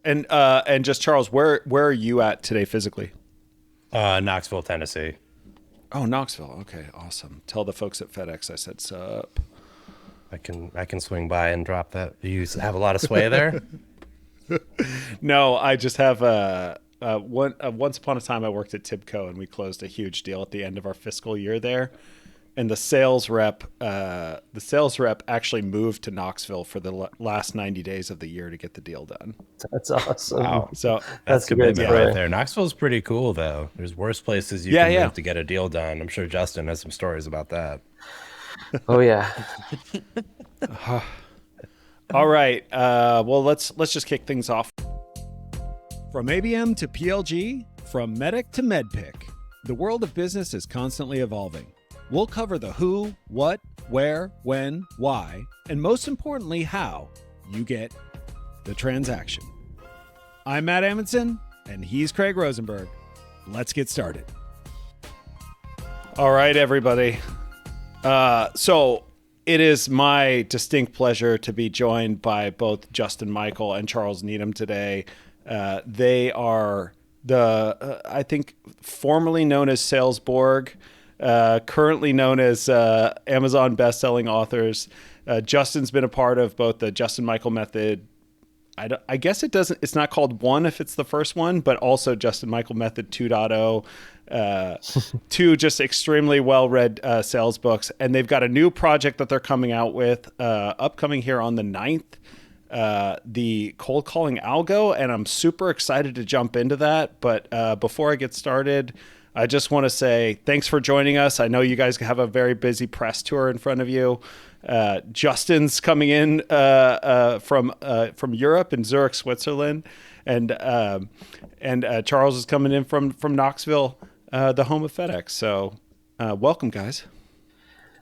And just Charles, where are you at today physically? Knoxville, Tennessee. Oh, Knoxville. Okay, awesome. Tell the folks at FedEx I said sup. I can swing by and drop that. You have a lot of sway there. No, I just have once upon a time I worked at Tibco and we closed a huge deal at the end of our fiscal year there. And the sales rep actually moved to Knoxville for the last 90 days of the year to get the deal done. That's awesome. Wow, So that's That's a great commitment right story. there. Knoxville's pretty cool though. There's worse places you yeah, can yeah. move to get a deal done. I'm sure Justin has some stories about that. Oh yeah. All right. Well, let's just kick things off. From ABM to PLG, from Medic to MedPick, the world of business is constantly evolving. We'll cover the who, what, where, when, why, and most importantly, how you get the transaction. I'm Matt Amundsen, and he's Craig Rosenberg. Let's get started. All right, everybody. So it is my distinct pleasure to be joined by both Justin Michael and Charles Needham today. They are I think, formerly known as Salesborg, currently known as Amazon best-selling authors. Justin's been a part of both the Justin Michael Method. I guess it's not called one if it's the first one, but also Justin Michael Method 2.0, two just extremely well-read sales books. And they've got a new project that they're coming out with, upcoming here on the 9th, the Cold Calling Algo. And I'm super excited to jump into that. But before I get started, I just want to say thanks for joining us. I know you guys have a very busy press tour in front of you. Justin's coming in from Europe in Zurich, Switzerland, and Charles is coming in from Knoxville, the home of FedEx. So, welcome, guys.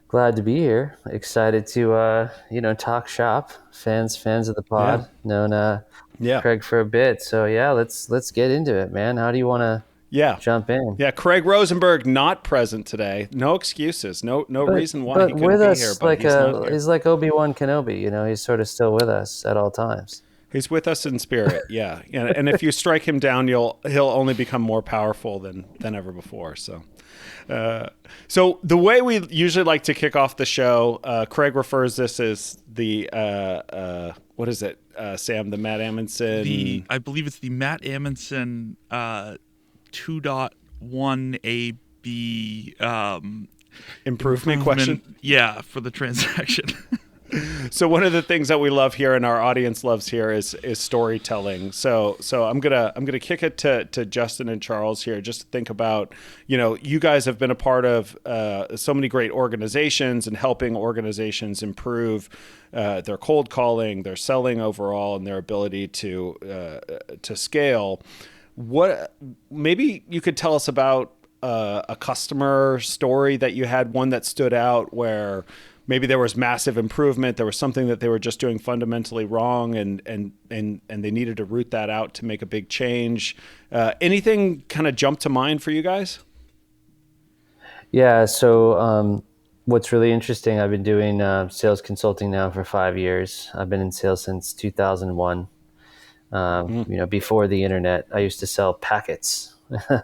Glad to be here. Excited to talk shop. Fans of the Yeah, pod. Known yeah, Craig for a bit. So yeah, let's get into it, man. How do you want to yeah, jump in? yeah. Craig Rosenberg not present today. No excuses. No But reason why he but couldn't with be here, us but he's not here. he's like Obi-Wan Kenobi, he's sort of still with us at all times. He's with us in spirit, yeah. And if you strike him down, he'll only become more powerful than ever before. So the way we usually like to kick off the show, Craig refers this as the what is it, Sam? The Matt Amundsen. I believe it's the Matt Amundsen 2.1 AB Improvement question. Yeah, for the transaction. So one of the things that we love here and our audience loves here is storytelling. So I'm gonna kick it to Justin and Charles here, just to think about, you guys have been a part of so many great organizations and helping organizations improve their cold calling, their selling overall, and their ability to scale. What maybe you could tell us about a customer story that you had, one that stood out where maybe there was massive improvement. There was something that they were just doing fundamentally wrong, and they needed to root that out to make a big change. Anything kind of jump to mind for you guys? Yeah. So what's really interesting, I've been doing sales consulting now for 5 years. I've been in sales since 2001. Before the internet, I used to sell packets,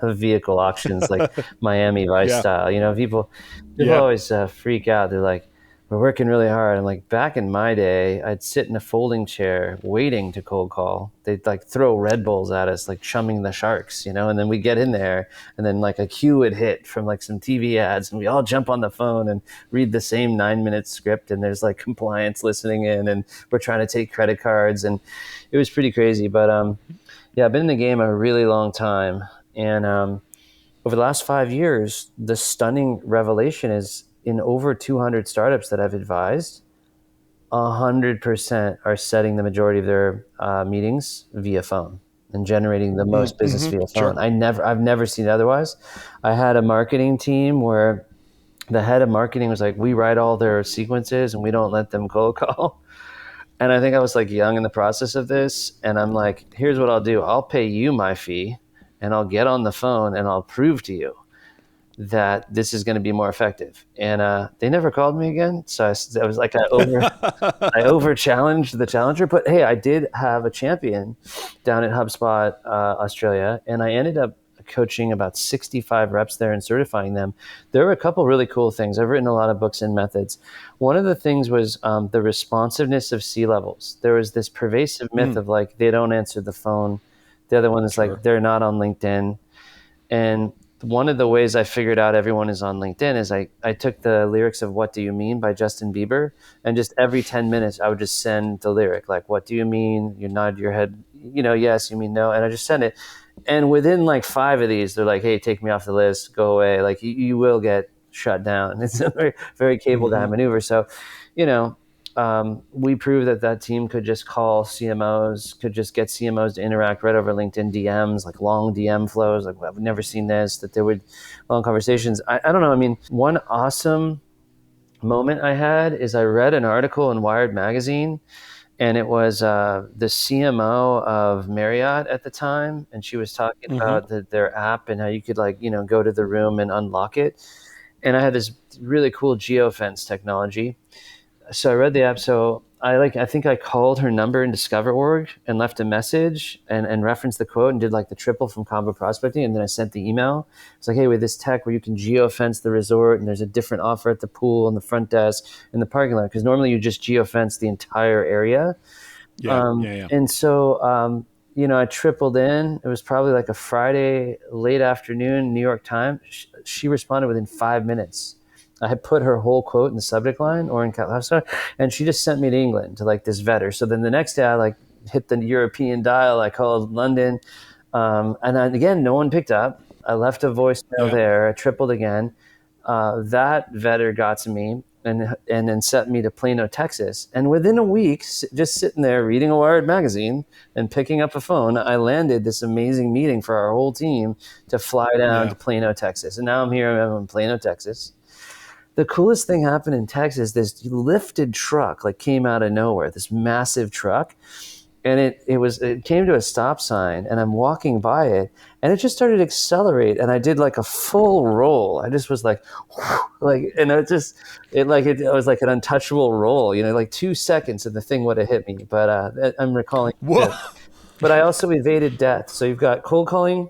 vehicle auctions, like Miami Vice Yeah. style. People Yeah. always freak out. They're like, "We're working really hard." I'm like, back in my day, I'd sit in a folding chair waiting to cold call. They'd like throw Red Bulls at us, like chumming the sharks, and then we get in there, and then like a cue would hit from like some TV ads, and we all jump on the phone and read the same 9-minute script, and there's like compliance listening in, and we're trying to take credit cards, and it was pretty crazy. But yeah, I've been in the game a really long time, and over the last 5 years, the stunning revelation is in over 200 startups that I've advised, 100% are setting the majority of their meetings via phone and generating the most business via phone. Sure. I've never seen it otherwise. I had a marketing team where the head of marketing was like, "We write all their sequences and we don't let them cold call." And I think I was like young in the process of this. And I'm like, "Here's what I'll do. I'll pay you my fee and I'll get on the phone and I'll prove to you that this is going to be more effective. And they never called me again. So I was like, I over challenged the challenger. But hey, I did have a champion down at HubSpot Australia, and I ended up coaching about 65 reps there and certifying them. There were a couple really cool things. I've written a lot of books and methods. One of the things was the responsiveness of C-levels. There was this pervasive myth of like, they don't answer the phone. The other one is like, they're not on LinkedIn. And one of the ways I figured out everyone is on LinkedIn is I took the lyrics of What Do You Mean by Justin Bieber, and just every 10 minutes I would just send the lyric, like, what do you mean? You nod your head, yes, you mean no. And I just send it. And within like 5 of these, they're like, hey, take me off the list, go away. Like you will get shut down. It's a very, very cable guy maneuver. So, we proved that team could just call CMOs, could just get CMOs to interact right over LinkedIn DMs, like long DM flows. Like, I've never seen this, that there would long conversations. I don't know. I mean, one awesome moment I had is I read an article in Wired magazine, and it was the CMO of Marriott at the time. And she was talking about their app and how you could go to the room and unlock it. And I had this really cool geofence technology. So I read the app. So I think I called her number in Discover.org and left a message and referenced the quote and did like the triple from combo prospecting. And then I sent the email. It's like, hey, with this tech where you can geofence the resort and there's a different offer at the pool and the front desk and the parking lot. Because normally you just geofence the entire area. And so, I tripled in. It was probably like a Friday late afternoon, New York time. She responded within 5 minutes. I had put her whole quote in the subject line, or in Catalasta, and she just sent me to England to like this vetter. So then the next day I hit the European dial. I called London. And then, again, no one picked up. I left a voicemail there. I tripled again. That vetter got to me and then sent me to Plano, Texas. And within a week, just sitting there reading a Wired magazine and picking up a phone, I landed this amazing meeting for our whole team to fly down to Plano, Texas. And now I'm here. I'm in Plano, Texas. The coolest thing happened in Texas. This lifted truck came out of nowhere, this massive truck. And it came to a stop sign, and I'm walking by it, and it just started to accelerate, and I did like a full roll. I just was like, and it was like an untouchable roll, like 2 seconds, and the thing would have hit me. But I'm recalling. But I also evaded death. So you've got cold calling,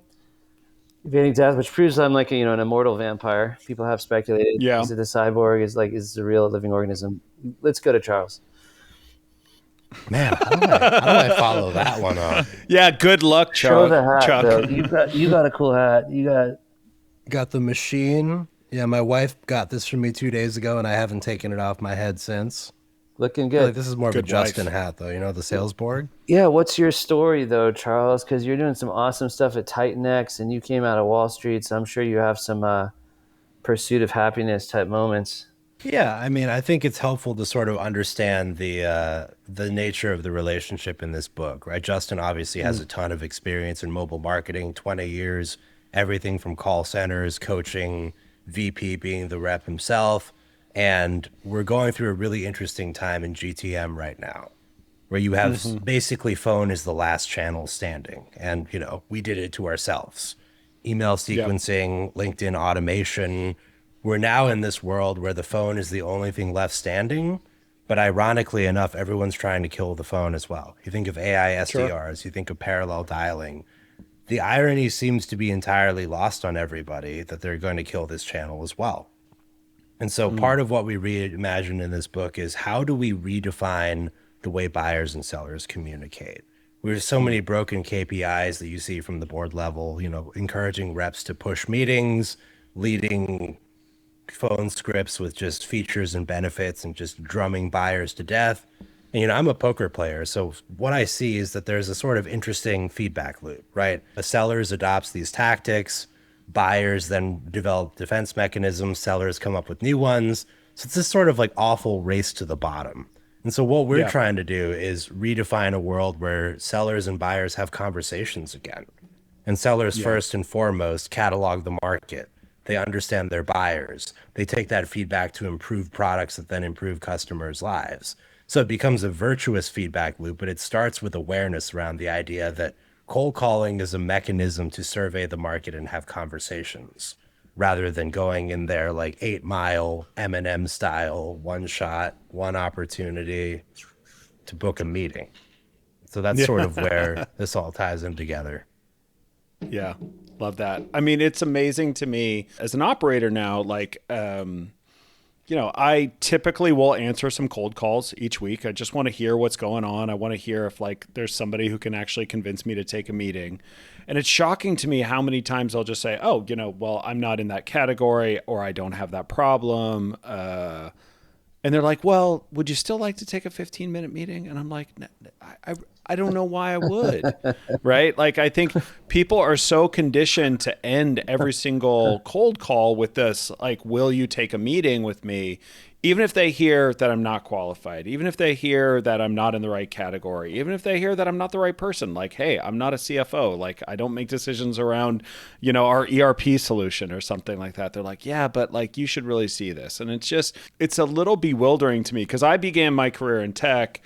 evading death, which proves I'm like an immortal vampire. People have speculated. Is it a cyborg? Is it a real living organism? Let's go to Charles. Man, how do I follow that one up? Yeah, good luck, Chuck. Show the hat, though. You got a cool hat. You got the machine. Yeah, my wife got this for me 2 days ago, and I haven't taken it off my head since. Looking I feel good. like this is more of a Justin hat, though. The sales board. Yeah, what's your story, though, Charles? Because you're doing some awesome stuff at TitanX, and you came out of Wall Street, so I'm sure you have some pursuit of happiness type moments. Yeah, I mean, I think it's helpful to sort of understand the nature of the relationship in this book, right? Justin obviously has a ton of experience in mobile marketing, 20 years, everything from call centers, coaching, VP being the rep himself. And we're going through a really interesting time in GTM right now, where you have basically phone is the last channel standing. And, we did it to ourselves. Email sequencing, LinkedIn automation. We're now in this world where the phone is the only thing left standing, but ironically enough, everyone's trying to kill the phone as well. You think of AI SDRs, you think of parallel dialing. The irony seems to be entirely lost on everybody that they're going to kill this channel as well. And so part of what we reimagine in this book is how do we redefine the way buyers and sellers communicate? There's so many broken KPIs that you see from the board level, encouraging reps to push meetings, leading phone scripts with just features and benefits and just drumming buyers to death. And, I'm a poker player. So what I see is that there's a sort of interesting feedback loop, right? The sellers adopts these tactics, buyers then develop defense mechanisms, sellers come up with new ones. So it's this sort of awful race to the bottom. And so what we're trying to do is redefine a world where sellers and buyers have conversations again. And sellers first and foremost catalog the market. They understand their buyers. They take that feedback to improve products that then improve customers' lives. So it becomes a virtuous feedback loop, but it starts with awareness around the idea that cold calling is a mechanism to survey the market and have conversations. rather than going in there like 8 Mile M&M style, one shot, one opportunity to book a meeting. So that's sort of where this all ties in together. Yeah, love that. I mean, it's amazing to me as an operator now, like, I typically will answer some cold calls each week. I just want to hear what's going on. I want to hear if like there's somebody who can actually convince me to take a meeting. And it's shocking to me how many times I'll just say, oh, well, I'm not in that category, or I don't have that problem. And they're like, well, would you still like to take a 15-minute meeting? And I'm like, I don't know why I would, right? Like, I think people are so conditioned to end every single cold call with this, like, will you take a meeting with me? Even if they hear that I'm not qualified, even if they hear that I'm not in the right category, even if they hear that I'm not the right person, like, hey, I'm not a CFO, like, I don't make decisions around, our ERP solution or something like that. They're like, yeah, but like, you should really see this. And it's a little bewildering to me because I began my career in tech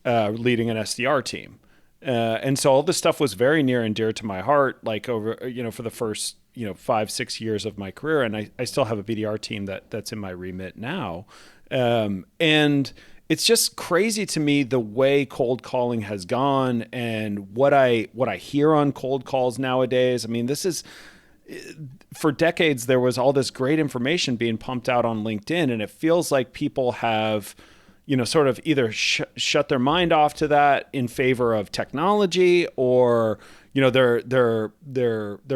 leading an SDR team. And so all this stuff was very near and dear to my heart, like over, for the first 5-6 years of my career. And I still have a BDR team that's in my remit now. And it's just crazy to me the way cold calling has gone and what I hear on cold calls nowadays. I mean, this is, for decades, there was all this great information being pumped out on LinkedIn, and it feels like people have, sort of either shut their mind off to that in favor of technology, or their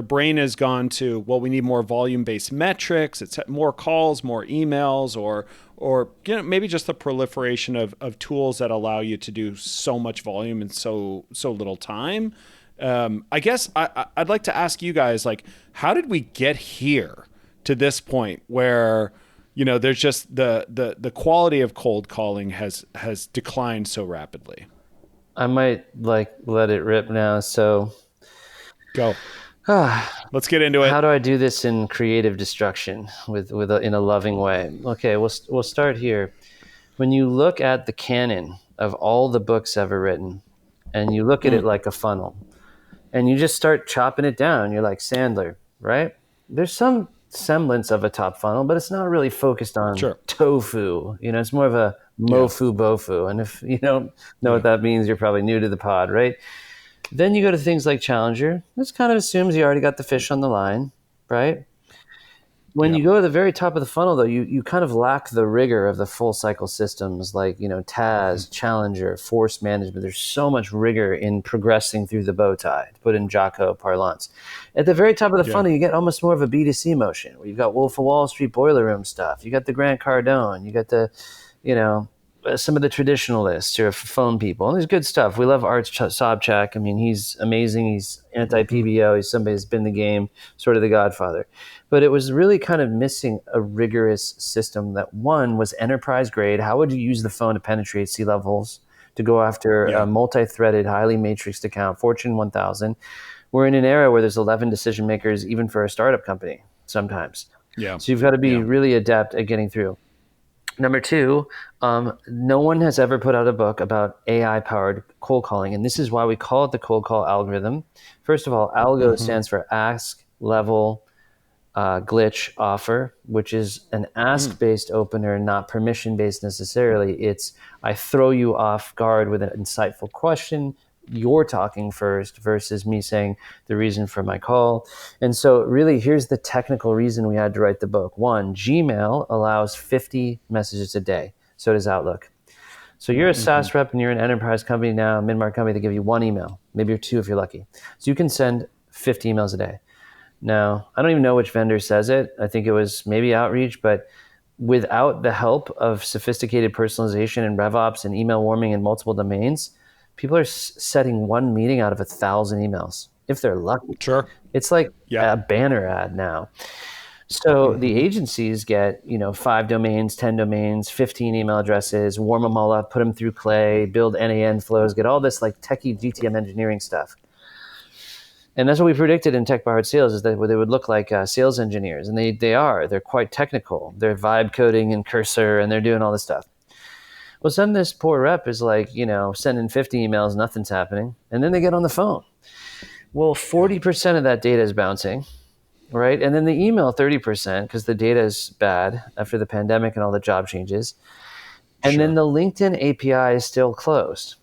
brain has gone to, well, we need more volume-based metrics. It's more calls, more emails, or maybe just the proliferation of tools that allow you to do so much volume in so little time. I guess I'd like to ask you guys, like, how did we get here to this point where there's just the quality of cold calling has declined so rapidly? I might let it rip now. So go. Let's get into it. How do I do this in creative destruction in a loving way? Okay, we'll start here. When you look at the canon of all the books ever written, and you look at it like a funnel, and you just start chopping it down, you're like Sandler, right? There's some semblance of a top funnel, but it's not really focused on tofu. It's more of a mofu bofu. And if you don't know what that means, you're probably new to the pod, right? Then you go to things like Challenger. This kind of assumes you already got the fish on the line, right? When you go to the very top of the funnel, though, you kind of lack the rigor of the full cycle systems like, TAS, Challenger, force management. There's so much rigor in progressing through the bow tie, to put in Jocko parlance. At the very top of the funnel, you get almost more of a B2C motion, where you've got Wolf of Wall Street boiler room stuff. You got the Grant Cardone. You got the, some of the traditionalists or phone people. And there's good stuff. We love Art Sobchak. I mean, he's amazing. He's anti-PBO. He's somebody who's been in the game, sort of the godfather. But it was really kind of missing a rigorous system that, one, was enterprise grade. How would you use the phone to penetrate C-levels, to go after a multi-threaded, highly matrixed account, Fortune 1000? We're in an era where there's 11 decision makers, even for a startup company sometimes. Yeah. So you've got to be really adept at getting through. Number two, no one has ever put out a book about AI-powered cold calling, and this is why we call it the cold call algorithm. First of all, algo stands for ask, level, glitch, offer, which is an ask-based opener, not permission-based necessarily. It's I throw you off guard with an insightful question. You're talking first versus me saying the reason for my call. And so really, here's the technical reason we had to write the book. One, Gmail allows 50 messages a day. So does Outlook. So you're a SaaS rep and you're an enterprise company now, a mid-market company, they give you one email, maybe two if you're lucky. So you can send 50 emails a day. Now, I don't even know which vendor says it. I think it was maybe Outreach, but without the help of sophisticated personalization and RevOps and email warming in multiple domains, people are setting one meeting out of 1,000 emails, if they're lucky. Sure. It's like a banner ad now. So the agencies get, 5 domains, 10 domains, 15 email addresses, warm them all up, put them through Clay, build NAN flows, get all this like techie GTM engineering stuff. And that's what we predicted in Tech Powered Sales, is that they would look like sales engineers. And they're quite technical. They're vibe coding in Cursor and they're doing all this stuff. Well, then this poor rep is like, sending 50 emails, nothing's happening. And then they get on the phone. Well, 40% of that data is bouncing. right? And then the email 30% because the data is bad after the pandemic and all the job changes. And then the LinkedIn API is still closed.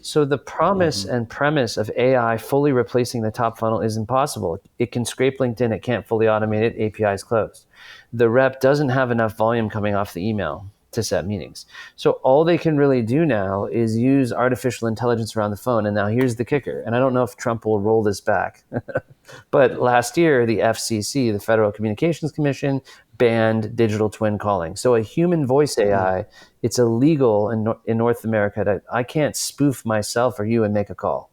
So the promise and premise of AI fully replacing the top funnel is impossible. It can scrape LinkedIn, it can't fully automate it, API is closed. The rep doesn't have enough volume coming off the email to set meetings. So all they can really do now is use artificial intelligence around the phone. And now here's the kicker. And I don't know if Trump will roll this back. But last year, the FCC, the Federal Communications Commission, banned digital twin calling. So a human voice AI, it's illegal in North America. I can't spoof myself or you and make a call.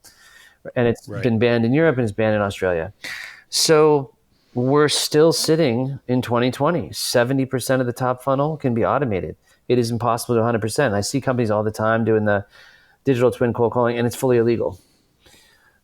And it's been banned in Europe and it's banned in Australia. So we're still sitting in 2020. 70% of the top funnel can be automated. It is impossible to 100%. I see companies all the time doing the digital twin cold calling, and it's fully illegal.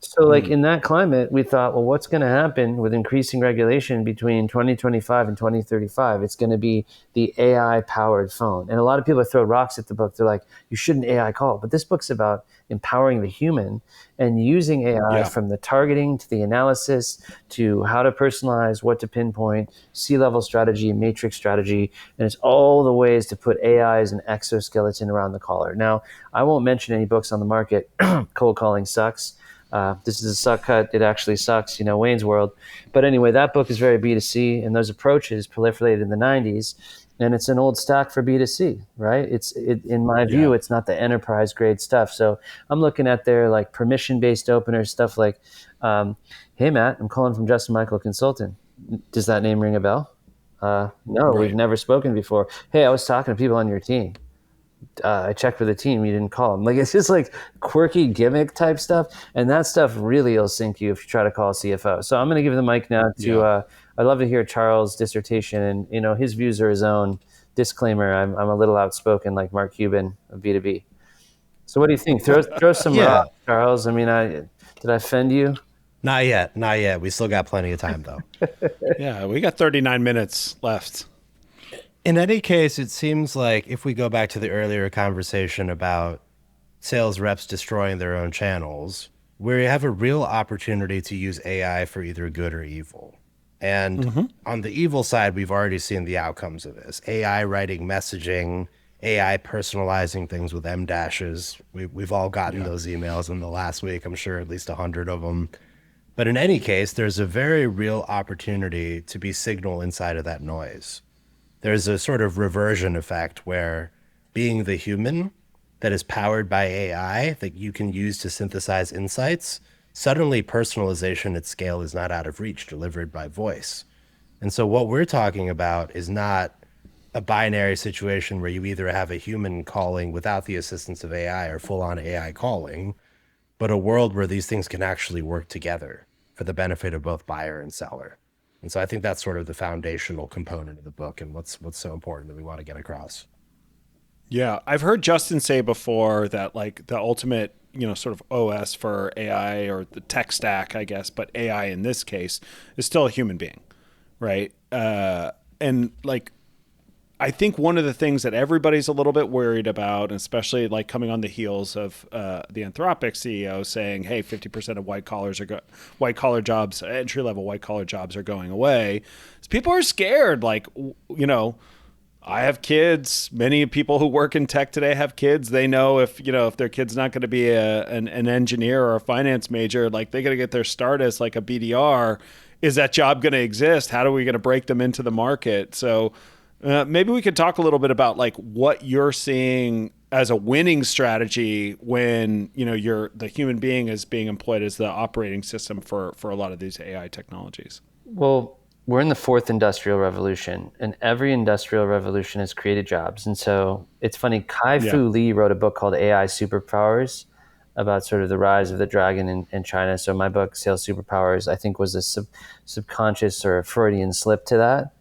So like in that climate, we thought, well, what's going to happen with increasing regulation between 2025 and 2035? It's going to be the AI powered phone. And a lot of people throw rocks at the book. They're like, you shouldn't AI call. But this book's about empowering the human and using AI from the targeting to the analysis to how to personalize, what to pinpoint, C-level strategy, matrix strategy. And it's all the ways to put AI as an exoskeleton around the caller. Now, I won't mention any books on the market. Cold calling sucks. This is a suck cut. It actually sucks, Wayne's World. But anyway, that book is very B2C, and those approaches proliferated in the 90s, and it's an old stack for B2C, right? In my view, it's not the enterprise grade stuff. So I'm looking at their like permission-based openers, stuff like, hey, Matt, I'm calling from Justin Michael Consultant. Does that name ring a bell? No, we've never spoken before. Hey, I was talking to people on your team. I checked with the team, you didn't call them. Like, it's just like quirky gimmick type stuff. And that stuff really will sink you if you try to call a CFO. So I'm going to give the mic now to, I'd love to hear Charles' dissertation, and, his views are his own. Disclaimer, I'm a little outspoken like Mark Cuban of B2B. So what do you think? Throw some rocks, Charles. I mean, did I offend you? Not yet. We still got plenty of time though. Yeah, we got 39 minutes left. In any case, it seems like if we go back to the earlier conversation about sales reps destroying their own channels, we have a real opportunity to use AI for either good or evil. And on the evil side, we've already seen the outcomes of this. AI writing messaging, AI personalizing things with M dashes. We've all gotten those emails in the last week. I'm sure at least 100 of them. But in any case, there's a very real opportunity to be signal inside of that noise. There's a sort of reversion effect where being the human that is powered by AI that you can use to synthesize insights, suddenly personalization at scale is not out of reach, delivered by voice. And so what we're talking about is not a binary situation where you either have a human calling without the assistance of AI or full-on AI calling, but a world where these things can actually work together for the benefit of both buyer and seller. And so I think that's sort of the foundational component of the book and what's so important that we want to get across. Yeah, I've heard Justin say before that like the ultimate, sort of OS for AI or the tech stack, I guess, but AI in this case is still a human being, right? And like, I think one of the things that everybody's a little bit worried about, especially like coming on the heels of the Anthropic CEO saying, "Hey, 50% of white collar jobs, entry level white collar jobs, are going away," is people are scared. Like, I have kids. Many people who work in tech today have kids. They know if their kid's not going to be an engineer or a finance major, like they got to get their start as like a BDR. Is that job going to exist? How are we going to break them into the market? So. Maybe we could talk a little bit about like what you're seeing as a winning strategy when the human being is being employed as the operating system for a lot of these AI technologies. Well, we're in the fourth industrial revolution, and every industrial revolution has created jobs. And so it's funny, Kai-Fu Lee wrote a book called AI Superpowers about sort of the rise of the dragon in China. So my book, Sales Superpowers, I think was a subconscious or a Freudian slip to that.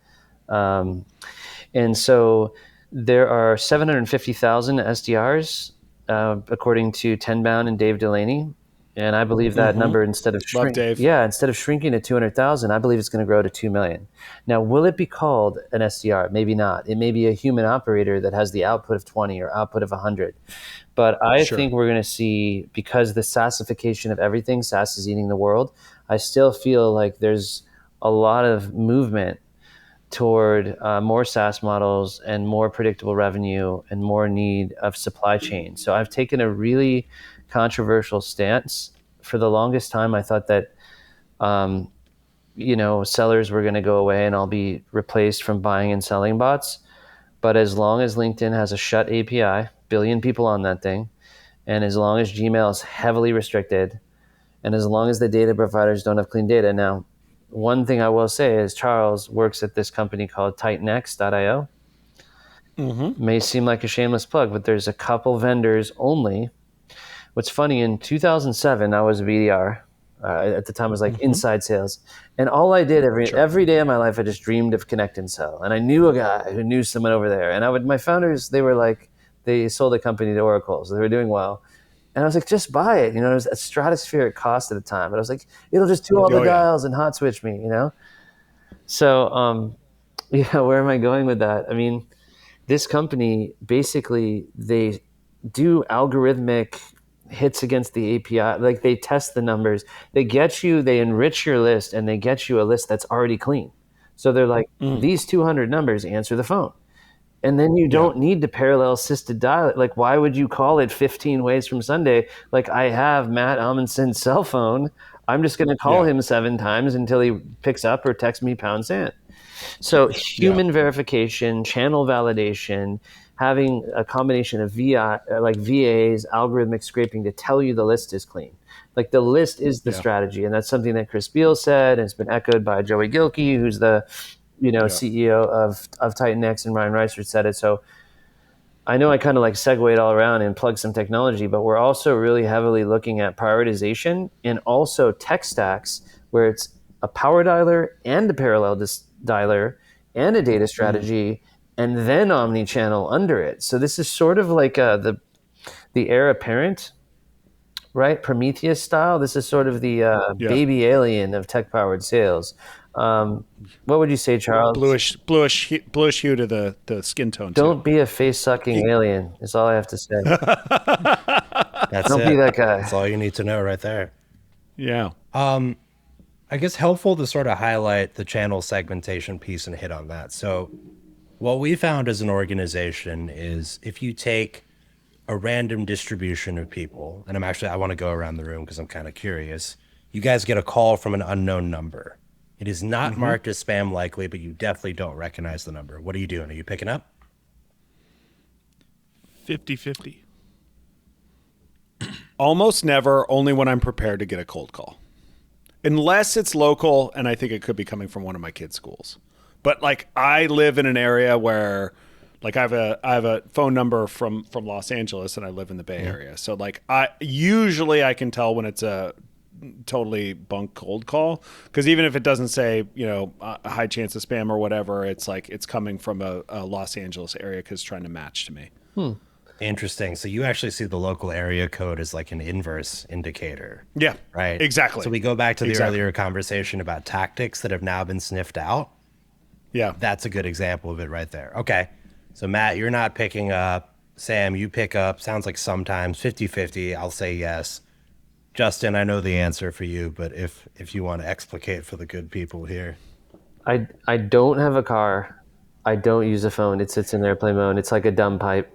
And so there are 750,000 SDRs, according to Tenbound and Dave Delaney. And I believe that number, instead of shrinking to 200,000, I believe it's going to grow to 2 million. Now, will it be called an SDR? Maybe not. It may be a human operator that has the output of 20 or output of 100. But I think we're going to see, because the SaaSification of everything, SaaS is eating the world, I still feel like there's a lot of movement toward more SaaS models and more predictable revenue and more need of supply chain. So I've taken a really controversial stance. For the longest time, I thought that sellers were going to go away and I'll be replaced from buying and selling bots. But as long as LinkedIn has a shut API, billion people on that thing, and as long as Gmail is heavily restricted, and as long as the data providers don't have clean data. Now, one thing I will say is Charles works at this company called TitanX.io. May seem like a shameless plug, but there's a couple vendors only. What's funny, in 2007, I was a BDR. At the time, it was like inside sales. And all I did every day of my life, I just dreamed of connect and sell. And I knew a guy who knew someone over there. And my founders, they were like, they sold a company to Oracle, so they were doing well. And I was like, just buy it. It was a stratospheric cost at the time. But I was like, it'll just do all the dials and hot switch me, So, where am I going with that? I mean, this company, basically, they do algorithmic hits against the API. Like, they test the numbers. They enrich your list, and they get you a list that's already clean. So they're like, these 200 numbers answer the phone. And then you don't need to parallel assisted dial it. Like, why would you call it 15 ways from Sunday? Like, I have Matt Amundsen's cell phone. I'm just going to call him 7 times until he picks up or texts me £. So human verification, channel validation, having a combination of VAs, algorithmic scraping to tell you the list is clean. Like, the list is the strategy. And that's something that Chris Beal said, and it's been echoed by Joey Gilkey, who's the CEO of TitanX, and Ryan Reichert said it. So I know I kind of like segued all around and plugged some technology, but we're also really heavily looking at prioritization and also tech stacks where it's a power dialer and a parallel dialer and a data strategy and then omni-channel under it. So this is sort of like the heir apparent, right? Prometheus style. This is sort of the baby alien of tech-powered sales. What would you say, Charles? Bluish hue to the skin tone. Don't be a face-sucking alien. Is all I have to say. Don't be that guy. That's all you need to know right there. Yeah. I guess helpful to sort of highlight the channel segmentation piece and hit on that. So what we found as an organization is if you take a random distribution of people, and I want to go around the room because I'm kind of curious. You guys get a call from an unknown number. It is not marked as spam likely, but you definitely don't recognize the number. What are you doing? Are you picking up? 50-50. Almost never, only when I'm prepared to get a cold call. Unless it's local, and I think it could be coming from one of my kids' schools. But like, I live in an area where like I have a phone number from Los Angeles, and I live in the Bay Area. So like, I can tell when it's a totally bunk cold call, because even if it doesn't say a high chance of spam or whatever, it's like it's coming from a Los Angeles area because it's trying to match to me. Interesting. So you actually see the local area code as like an inverse indicator. Yeah, right. Exactly. So we go back to the earlier conversation about tactics that have now been sniffed out. Yeah, that's a good example of it right there. Okay, so Matt, you're not picking up. Sam, you pick up. Sounds like sometimes 50-50. I'll say yes. Justin, I know the answer for you, but if you want to explicate for the good people here. I don't have a car. I don't use a phone. It sits in airplane mode. It's like a dumb pipe.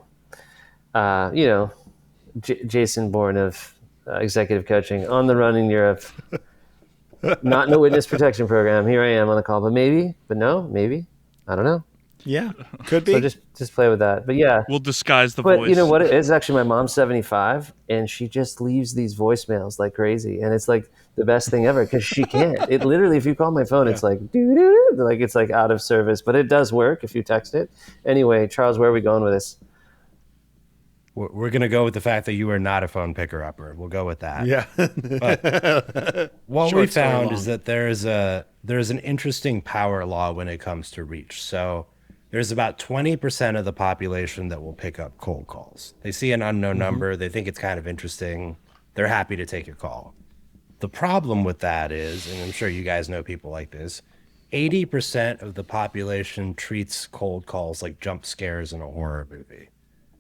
Jason Bourne of executive coaching, on the run in Europe, not in a witness protection program. Here I am on the call, but maybe, I don't know. Yeah, could be. So just play with that. But yeah, We'll disguise the voice. But you know what it is? Actually, my mom's 75, and she just leaves these voicemails like crazy, and it's like the best thing ever because she can't. It literally, if you call my phone, it's like doo-doo-doo, like it's like out of service, but it does work if you text it. Anyway, Charles, where are we going with this? We're going to go with the fact that you are not a phone picker-upper. We'll go with that. Yeah. But what we found is that there's an interesting power law when it comes to reach. So there's about 20% of the population that will pick up cold calls. They see an unknown number. They think it's kind of interesting. They're happy to take a call. The problem with that is, and I'm sure you guys know people like this, 80% of the population treats cold calls like jump scares in a horror movie.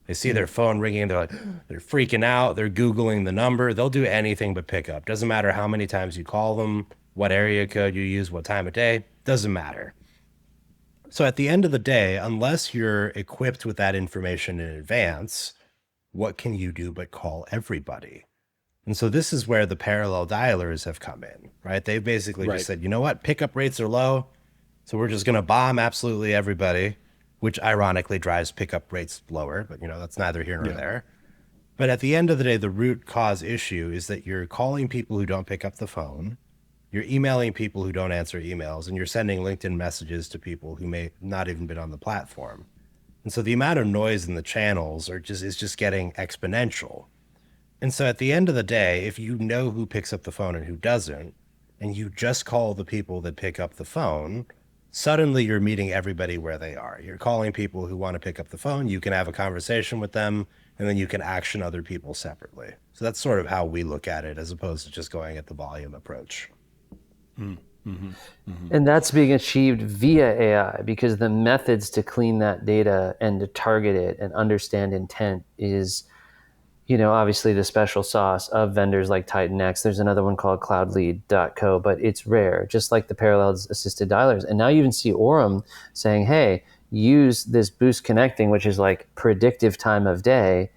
They see their phone ringing, they're freaking out, they're Googling the number. They'll do anything but pick up. Doesn't matter how many times you call them, what area code you use, what time of day, doesn't matter. So at the end of the day, unless you're equipped with that information in advance, what can you do but call everybody? And so this is where the parallel dialers have come in, right? They've basically Right. just said, you know what, pickup rates are low, so we're just going to bomb absolutely everybody, which ironically drives pickup rates lower, but that's neither here nor there. But at the end of the day, the root cause issue is that you're calling people who don't pick up the phone, you're emailing people who don't answer emails, and you're sending LinkedIn messages to people who may not even been on the platform. And so the amount of noise in the channels is just getting exponential. And so at the end of the day, if you know who picks up the phone and who doesn't, and you just call the people that pick up the phone, suddenly you're meeting everybody where they are. You're calling people who want to pick up the phone, you can have a conversation with them, and then you can action other people separately. So that's sort of how we look at it, as opposed to just going at the volume approach. And that's being achieved via AI, because the methods to clean that data and to target it and understand intent is, obviously the special sauce of vendors like TitanX. There's another one called cloudlead.co, but it's rare, just like the parallel assisted dialers. And now you even see Orem saying, hey, use this boost connecting, which is like predictive time of day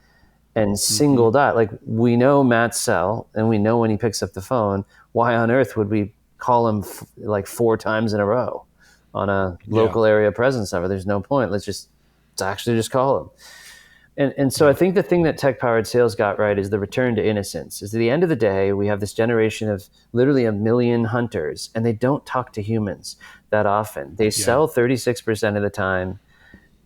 and single dial. Like, we know Matt's cell and we know when he picks up the phone. Why on earth would we call him like 4 times in a row on a local area presence number? There's no point. Let's actually just call him. And so I think the thing that tech-powered sales got right is the return to innocence. Is at the end of the day, we have this generation of literally 1 million hunters, and they don't talk to humans that often. They sell 36% of the time,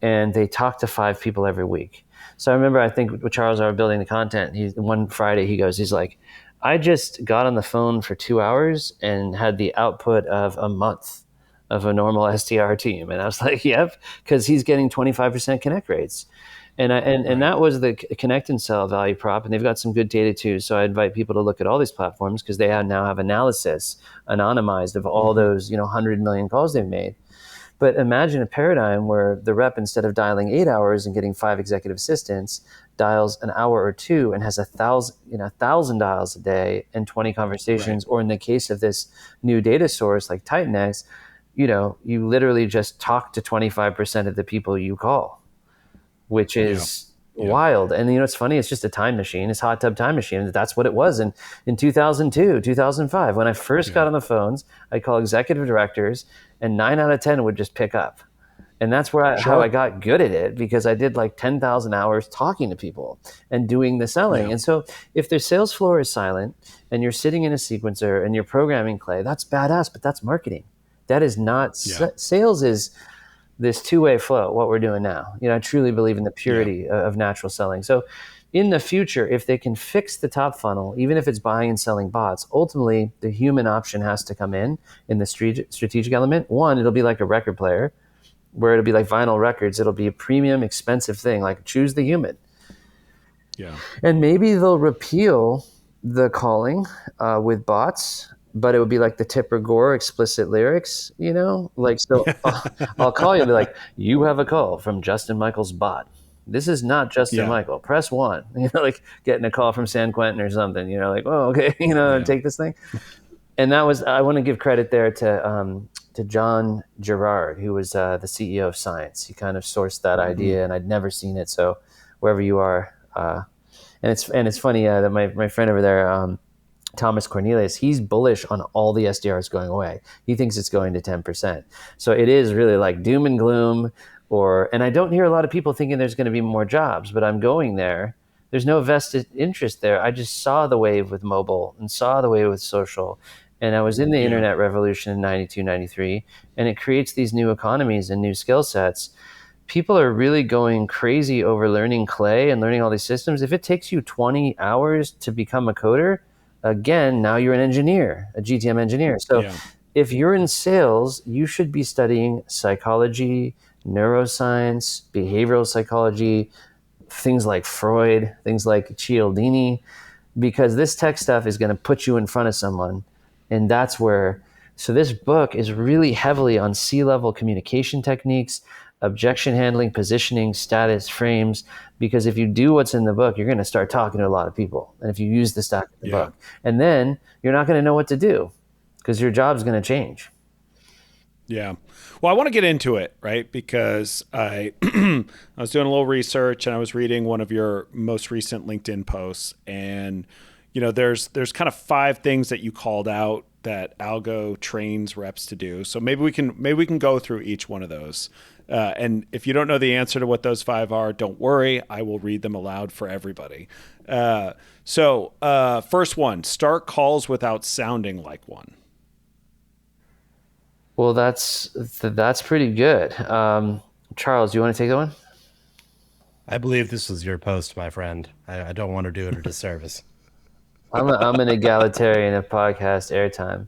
and they talk to 5 people every week. So I remember, I think with Charles, I was building the content. One Friday, he's like, I just got on the phone for 2 hours and had the output of a month of a normal SDR team. And I was like, yep, because he's getting 25% connect rates. And that was the connect and sell value prop. And they've got some good data too. So I invite people to look at all these platforms, because they now have analysis anonymized of all those 100 million calls they've made. But imagine a paradigm where the rep, instead of dialing 8 hours and getting 5 executive assistants, dials an hour or 2 and has 1,000 dials a day and 20 conversations. Or in the case of this new data source like TitanX, you literally just talk to 25% of the people you call, which is wild. And it's funny, it's just a time machine. It's hot tub time machine. That's what it was in 2002, 2005. When I first got on the phones, I'd call executive directors, and 9 out of 10 would just pick up. And that's how I got good at it, because I did like 10,000 hours talking to people and doing the selling. And so if their sales floor is silent and you're sitting in a sequencer and you're programming clay, that's badass, but that's marketing. That is not sales. Is this two-way flow, what we're doing now. I truly believe in the purity of natural selling. So in the future, if they can fix the top funnel, even if it's buying and selling bots, ultimately the human option has to come in the strategic element. One, it'll be like a record player, where it'll be like vinyl records. It'll be a premium, expensive thing, like choose the human. Yeah. And maybe they'll repeal the calling with bots, but it would be like the Tipper Gore explicit lyrics, like, so I'll call you and be like, you have a call from Justin Michael's bot. This is not Justin Michael. Press 1, like getting a call from San Quentin or something, like, oh, okay, take this thing. And that was, I want to give credit there to John Gerard, who was the CEO of Science. He kind of sourced that idea, and I'd never seen it. So wherever you are, and it's funny that my friend over there, Thomas Cornelius, he's bullish on all the SDRs going away. He thinks it's going to 10%. So it is really like doom and gloom, and I don't hear a lot of people thinking there's going to be more jobs, but I'm going there. There's no vested interest there. I just saw the wave with mobile and saw the wave with social. And I was in the internet revolution in 92, 93, and it creates these new economies and new skill sets. People are really going crazy over learning clay and learning all these systems. If it takes you 20 hours to become a coder, again, now you're an engineer, a GTM engineer. So if you're in sales, you should be studying psychology, neuroscience, behavioral psychology, things like Freud, things like Cialdini, because this tech stuff is going to put you in front of someone. And that's where, so this book is really heavily on C-level communication techniques, objection handling, positioning, status, frames, because if you do what's in the book, you're going to start talking to a lot of people. And if you use the stuff in the book, and then you're not going to know what to do. because your job's going to change. Yeah. Well, I want to get into it, right? Because I I was doing a little research and I was reading one of your most recent LinkedIn posts, and there's kind of 5 things that you called out that Algo trains reps to do. So maybe we can go through each one of those. And if you don't know the answer to what those 5 are, don't worry. I will read them aloud for everybody. So first one, start calls without sounding like one. Well, that's pretty good. Charles, do you want to take that one? I believe this was your post, my friend. I don't want to do it a disservice. I'm an egalitarian of podcast airtime.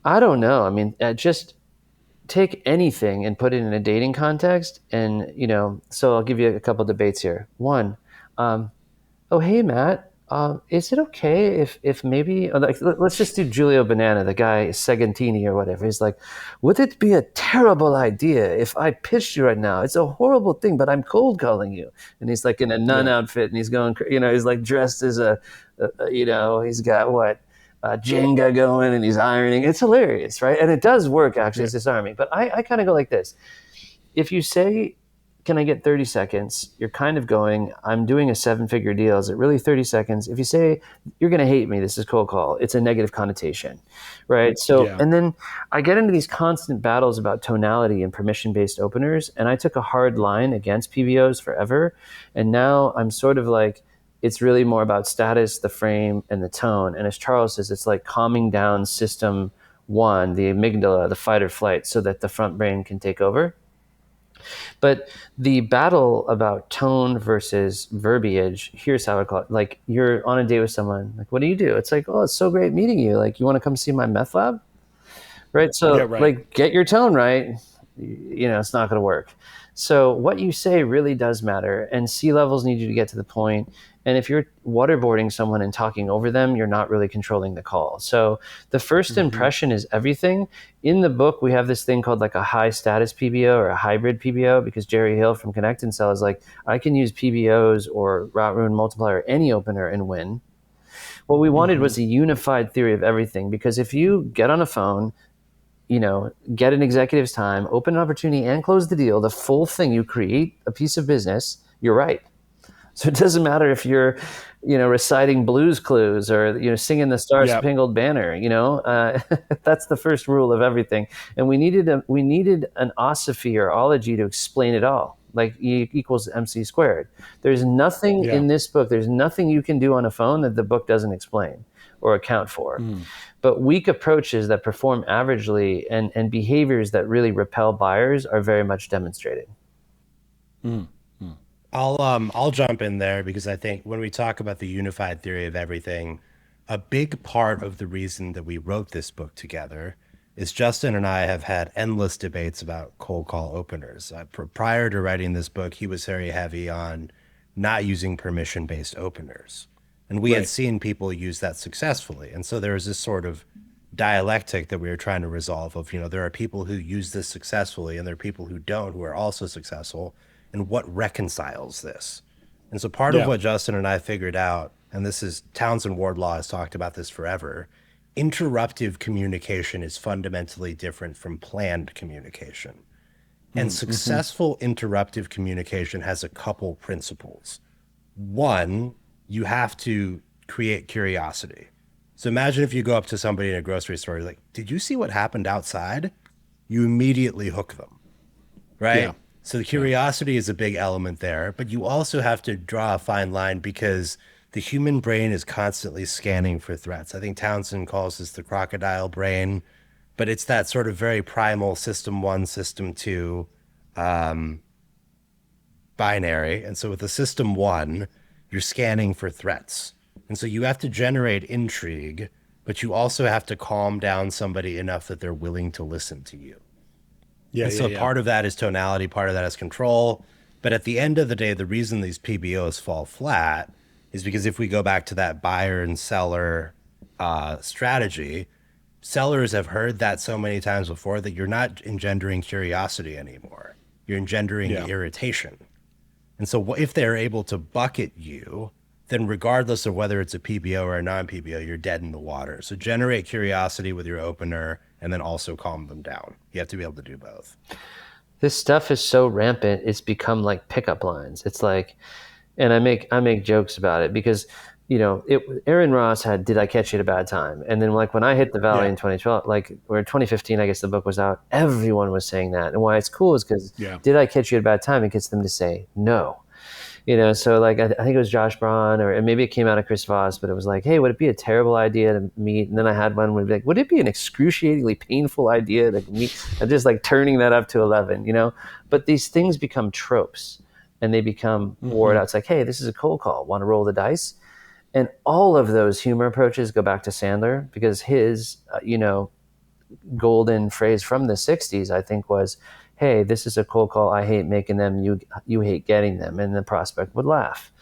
I don't know. I mean, just take anything and put it in a dating context, and so I'll give you a couple debates here. One, oh hey Matt, is it okay if maybe like let's just do Giulio Banana, the guy Segantini or whatever. He's like, would it be a terrible idea if I pitched you right now? It's a horrible thing, but I'm cold calling you. And he's like in a nun outfit, and he's going, he's like dressed as he's got what. Jenga going, and he's ironing. It's hilarious, right? And it does work, actually. It's disarming. But I kind of go like this. If you say, can I get 30 seconds? You're kind of going, I'm doing a 7-figure deal. Is it really 30 seconds? If you say, you're going to hate me, this is cold call, it's a negative connotation, right? So, and then I get into these constant battles about tonality and permission-based openers. And I took a hard line against PBOs forever. And now I'm sort of like, it's really more about status, the frame, and the tone. And as Charles says, it's like calming down system 1, the amygdala, the fight or flight, so that the front brain can take over. But the battle about tone versus verbiage, here's how I call it. Like, you're on a date with someone. Like, what do you do? It's like, oh, it's so great meeting you. Like, you want to come see my meth lab? Right? So, like, get your tone right. It's not going to work. So what you say really does matter. And C-levels need you to get to the point. And if you're waterboarding someone and talking over them, you're not really controlling the call. So the first impression is everything. In the book, we have this thing called like a high status PBO or a hybrid PBO, because Jerry Hill from Connect and Sell is like, I can use PBOs or Route Ruin Multiplier, any opener, and win. What we wanted was a unified theory of everything, because if you get on a phone, get an executive's time, open an opportunity, and close the deal, the full thing, you create a piece of business, you're right. So it doesn't matter if you're, reciting Blues Clues or, singing the Star Spangled Banner, that's the first rule of everything. And we needed an osophy or ology to explain it all, like E equals MC squared. There's nothing in this book, there's nothing you can do on a phone that the book doesn't explain or account for. But weak approaches that perform averagely and behaviors that really repel buyers are very much demonstrated. I'll jump in there, because I think when we talk about the unified theory of everything, a big part of the reason that we wrote this book together is Justin and I have had endless debates about cold call openers. Prior to writing this book, he was very heavy on not using permission-based openers. And we had seen people use that successfully. And so there was this sort of dialectic that we were trying to resolve of, there are people who use this successfully and there are people who don't, who are also successful. And what reconciles this? And so part of what Justin and I figured out, and this is Townsend Wardlaw has talked about this forever, interruptive communication is fundamentally different from planned communication. And successful interruptive communication has a couple principles. One, you have to create curiosity. So imagine if you go up to somebody in a grocery store, like, did you see what happened outside? You immediately hook them, right? Yeah. So the curiosity is a big element there, but you also have to draw a fine line, because the human brain is constantly scanning for threats. I think Townsend calls this the crocodile brain, but it's that sort of very primal system 1, system 2 binary. And so with the system 1, you're scanning for threats. And so you have to generate intrigue, but you also have to calm down somebody enough that they're willing to listen to you. Part of that is tonality, part of that is control. But at the end of the day, the reason these PBOs fall flat is because if we go back to that buyer and seller strategy, sellers have heard that so many times before that you're not engendering curiosity anymore. You're engendering irritation. And so if they're able to bucket you then regardless of whether it's a PBO or a non-PBO, you're dead in the water. So generate curiosity with your opener and then also calm them down. You have to be able to do both. This stuff is so rampant, it's become like pickup lines. It's like, and I make jokes about it because, Aaron Ross had "Did I Catch You at a Bad Time?" And then like when I hit the Valley in 2012, or 2015, I guess the book was out, everyone was saying that. And why it's cool is because "Did I Catch You at a Bad Time?" It gets them to say no. So like I think it was Josh Braun, or maybe it came out of Chris Voss, but it was like, hey, would it be a terrible idea to meet? And then I had one would be like, would it be an excruciatingly painful idea to meet? I'm just like turning that up to 11, But these things become tropes, and they become word out. It's like, hey, this is a cold call. Want to roll the dice? And all of those humor approaches go back to Sandler, because his, golden phrase from the 60s, I think, was, hey, this is a cold call. I hate making them. You hate getting them. And the prospect would laugh.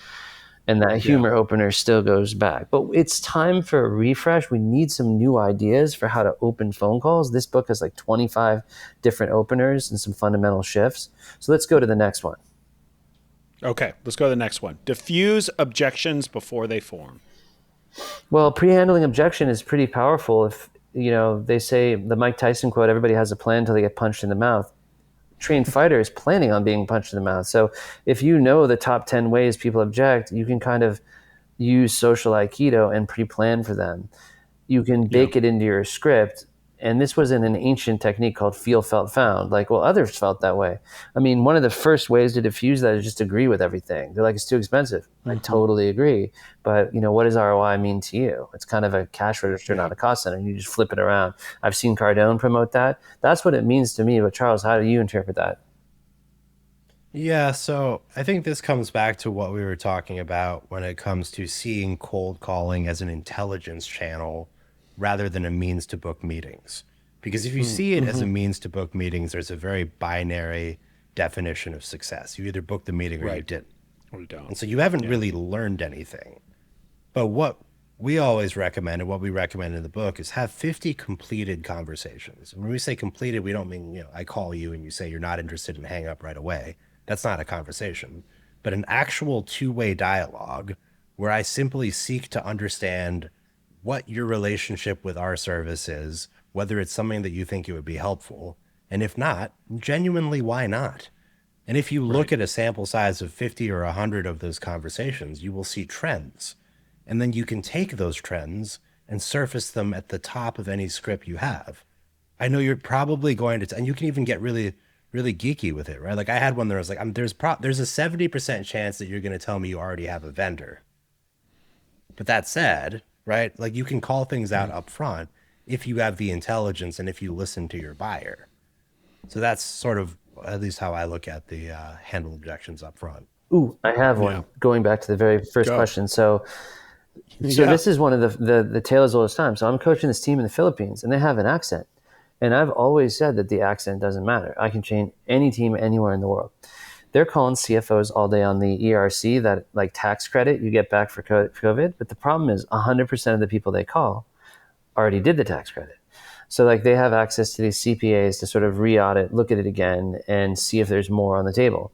And that humor opener still goes back. But it's time for a refresh. We need some new ideas for how to open phone calls. This book has like 25 different openers and some fundamental shifts. So let's go to the next one. Okay, let's go to the next one. Diffuse objections before they form. Well, pre-handling objection is pretty powerful. If, they say the Mike Tyson quote, everybody has a plan until they get punched in the mouth. Trained fighter is planning on being punched in the mouth. So if you know the top 10 ways people object, you can kind of use social Aikido and pre-plan for them. You can bake it into your script. And this was in an ancient technique called feel, felt, found. Like, well, others felt that way. I mean, one of the first ways to diffuse that is just agree with everything. They're like, it's too expensive. I totally agree. But, what does ROI mean to you? It's kind of a cash register, not a cost center. And you just flip it around. I've seen Cardone promote that. That's what it means to me. But Charles, how do you interpret that? Yeah, so I think this comes back to what we were talking about when it comes to seeing cold calling as an intelligence channel rather than a means to book meetings. Because if you see it as a means to book meetings, there's a very binary definition of success. You either book the meeting or you didn't. Or you don't. And so you haven't really learned anything. But what we always recommend, and what we recommend in the book, is have 50 completed conversations. And when we say completed, we don't mean, I call you and you say you're not interested and hang up right away. That's not a conversation. But an actual two-way dialogue where I simply seek to understand what your relationship with our service is, whether it's something that you think it would be helpful. And if not, genuinely, why not? And if you look at a sample size of 50 or 100 of those conversations, you will see trends. And then you can take those trends and surface them at the top of any script you have. I know you're probably going to, and you can even get really, really geeky with it, right? Like I had one that was like, there's a 70% chance that you're going to tell me you already have a vendor. But that said, right, like you can call things out up front if you have the intelligence and if you listen to your buyer. So that's sort of at least how I look at the handle objections up front. Ooh, I have one. Going back to the very first question. So this is one of the tale as old as time. So I'm coaching this team in the Philippines, and they have an accent. And I've always said that the accent doesn't matter. I can train any team anywhere in the world. They're calling CFOs all day on the ERC, that like tax credit you get back for COVID. But the problem is 100% of the people they call already did the tax credit. So like they have access to these CPAs to sort of re-audit, look at it again, and see if there's more on the table.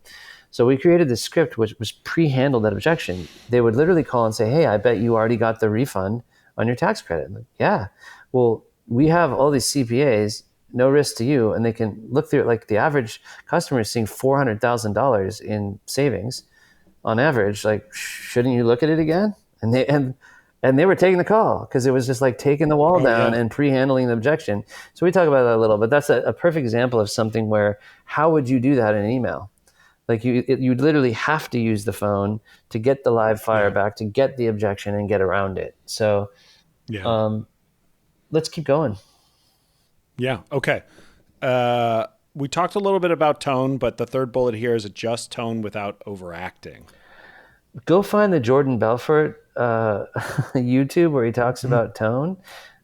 So we created this script which was pre-handled that objection. They would literally call and say, hey, I bet you already got the refund on your tax credit. Like, yeah, well, we have all these CPAs, no risk to you, and they can look through it. Like the average customer is seeing $400,000 in savings on average. Like, shouldn't you look at it again? And they were taking the call because it was just like taking the wall down and pre-handling the objection. So we talk about that a little, but that's a perfect example of something where how would you do that in an email? Like you literally have to use the phone to get the live fire back, to get the objection and get around it. So let's keep going. Yeah. Okay. We talked a little bit about tone, but the third bullet here is adjust tone without overacting. Go find the Jordan Belfort YouTube where he talks about tone.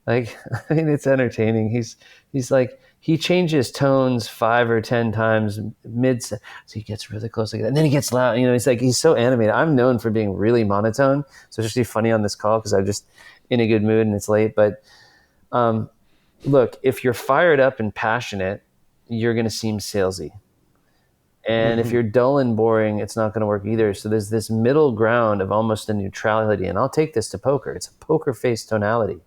Like, I mean, it's entertaining. He's like, he changes tones 5 or 10 times so he gets really close and then he gets loud. He's so animated. I'm known for being really monotone. So it's actually funny on this call because I'm just in a good mood and it's late. But look, if you're fired up and passionate, you're going to seem salesy. And if you're dull and boring, it's not going to work either. So there's this middle ground of almost a neutrality. And I'll take this to poker. It's a poker face tonality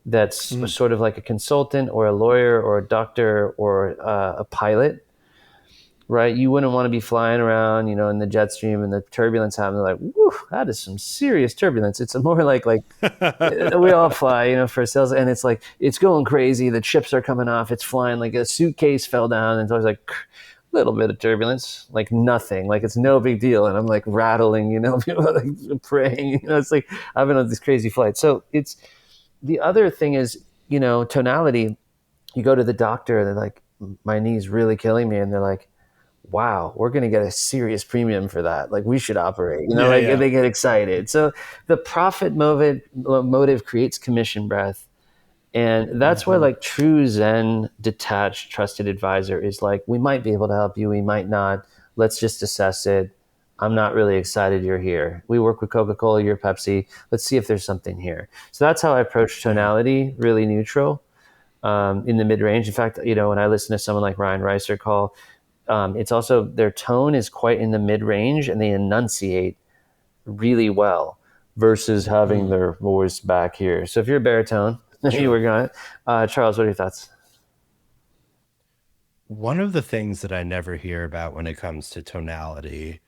that's sort of like a consultant or a lawyer or a doctor or a pilot, right? You wouldn't want to be flying around, in the jet stream and the turbulence happening. Like, whew, that is some serious turbulence. It's more like we all fly, for sales, and it's like it's going crazy. The chips are coming off. It's flying like a suitcase fell down, and it's always like a little bit of turbulence, like nothing, like it's no big deal. And I'm like rattling, people are like praying. It's like I've been on this crazy flight. So it's the other thing is, tonality. You go to the doctor, they're like, my knee's really killing me, and they're like, wow, we're going to get a serious premium for that. Like we should operate, They get excited. So the profit motive creates commission breath. And that's why like true Zen, detached, trusted advisor is like, we might be able to help you. We might not. Let's just assess it. I'm not really excited you're here. We work with Coca-Cola, you're Pepsi. Let's see if there's something here. So that's how I approach tonality, really neutral in the mid-range. In fact, when I listen to someone like Ryan Reiser call, it's also their tone is quite in the mid-range and they enunciate really well versus having their voice back here. So if you're a baritone, you were going. Charles, what are your thoughts? One of the things that I never hear about when it comes to tonality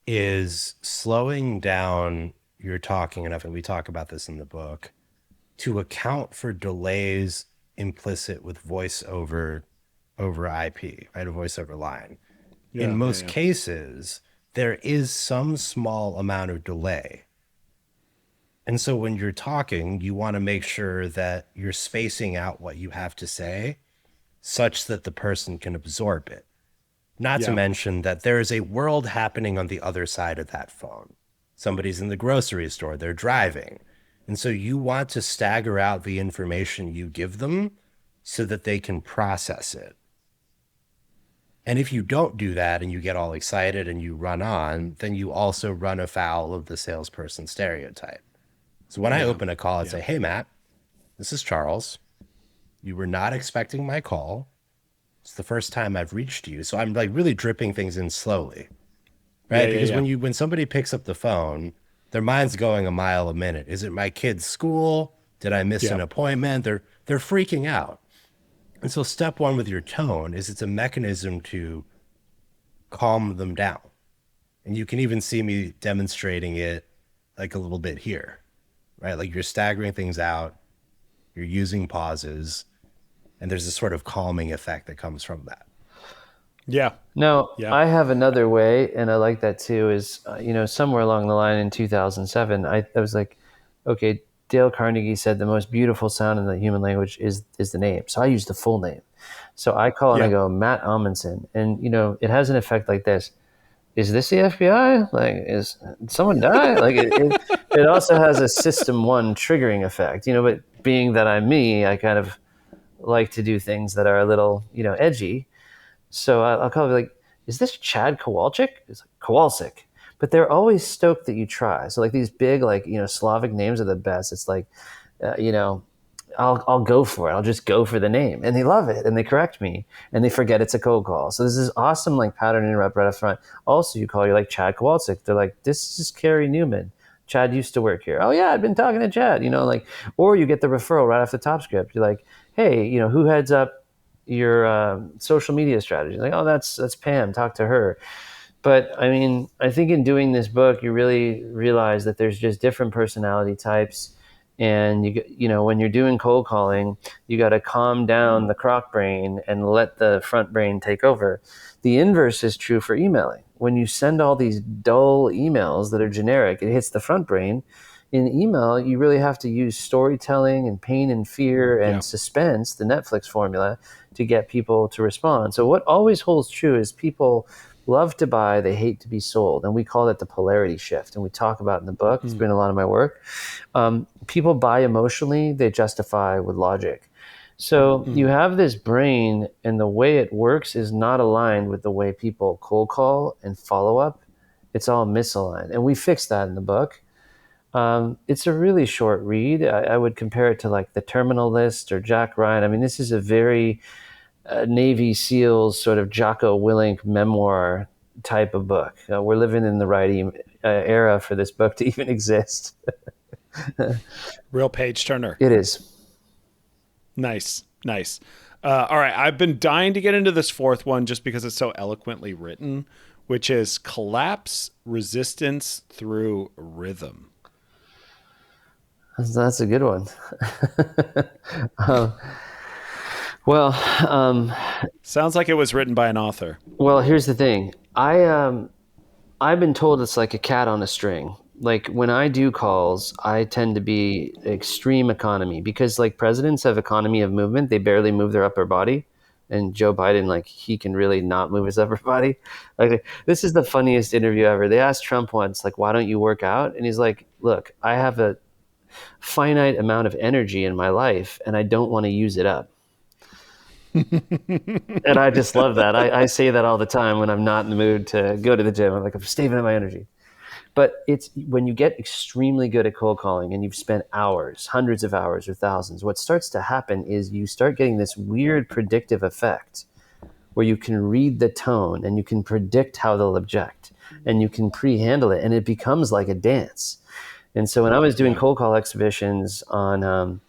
is slowing down your talking enough, and we talk about this in the book, to account for delays implicit with voice over IP, right? A voice over line. In most cases, there is some small amount of delay. And so when you're talking, you want to make sure that you're spacing out what you have to say such that the person can absorb it. Not to mention that there is a world happening on the other side of that phone. Somebody's in the grocery store, they're driving. And so you want to stagger out the information you give them so that they can process it. And if you don't do that and you get all excited and you run on, then you also run afoul of the salesperson stereotype. So when I open a call, I'd say, hey, Matt, this is Charles. You were not expecting my call. It's the first time I've reached you. So I'm like really dripping things in slowly, right? Because when somebody picks up the phone, their mind's going a mile a minute. Is it my kid's school? Did I miss an appointment? They're freaking out. And so step one with your tone is it's a mechanism to calm them down. And you can even see me demonstrating it like a little bit here, right? Like you're staggering things out, you're using pauses, and there's this sort of calming effect that comes from that. Now, I have another way, and I like that too, is, somewhere along the line in 2007, I was like, okay, Dale Carnegie said the most beautiful sound in the human language is the name. So I use the full name. So I call and I go, Matt Amundsen. And, it has an effect like this. Is this the FBI? Like, is someone die? Like, it also has a system one triggering effect, but being that I'm me, I kind of like to do things that are a little, edgy. So I'll call it like, is this Chad Kowalczyk? It's like Kowalczyk. But they're always stoked that you try. So like these big, like, Slavic names are the best. It's like, I'll go for it. I'll just go for the name. And they love it. And they correct me. And they forget it's a cold call. So this is awesome, like, pattern interrupt right up front. Also, you call, you're like, Chad Kowalczyk. They're like, this is Carrie Newman. Chad used to work here. Oh, yeah, I've been talking to Chad. Or you get the referral right off the top script. You're like, hey, who heads up your social media strategy? Like, oh, that's Pam. Talk to her. But I mean, I think in doing this book, you really realize that there's just different personality types. And when you're doing cold calling, you got to calm down the croc brain and let the front brain take over. The inverse is true for emailing. When you send all these dull emails that are generic, it hits the front brain. In email, you really have to use storytelling and pain and fear and suspense, the Netflix formula, to get people to respond. So what always holds true is people love to buy, they hate to be sold. And we call that the polarity shift. And we talk about it in the book. It's been a lot of my work. People buy emotionally, they justify with logic. So you have this brain, and the way it works is not aligned with the way people cold call and follow up. It's all misaligned. And we fix that in the book. It's a really short read. I would compare it to like The Terminal List or Jack Ryan. I mean, this is a very Navy SEALs sort of Jocko Willink memoir type of book. We're living in the right era for this book to even exist. Real page turner. It is. Nice. All right, I've been dying to get into this fourth one just because it's so eloquently written, which is collapse resistance through rhythm. That's a good one. Sounds like it was written by an author. Well, here's the thing. I've been told it's like a cat on a string. Like when I do calls, I tend to be extreme economy because like presidents have economy of movement. They barely move their upper body. And Joe Biden, like he can really not move his upper body. Like this is the funniest interview ever. They asked Trump once, like, why don't you work out? And he's like, look, I have a finite amount of energy in my life and I don't want to use it up. And I just love that. I say that all the time when I'm not in the mood to go to the gym. I'm like, I'm saving up my energy. But it's when you get extremely good at cold calling and you've spent hours, hundreds of hours or thousands, what starts to happen is you start getting this weird predictive effect where you can read the tone and you can predict how they'll object and you can pre-handle it. And it becomes like a dance. And so when I was doing cold call exhibitions on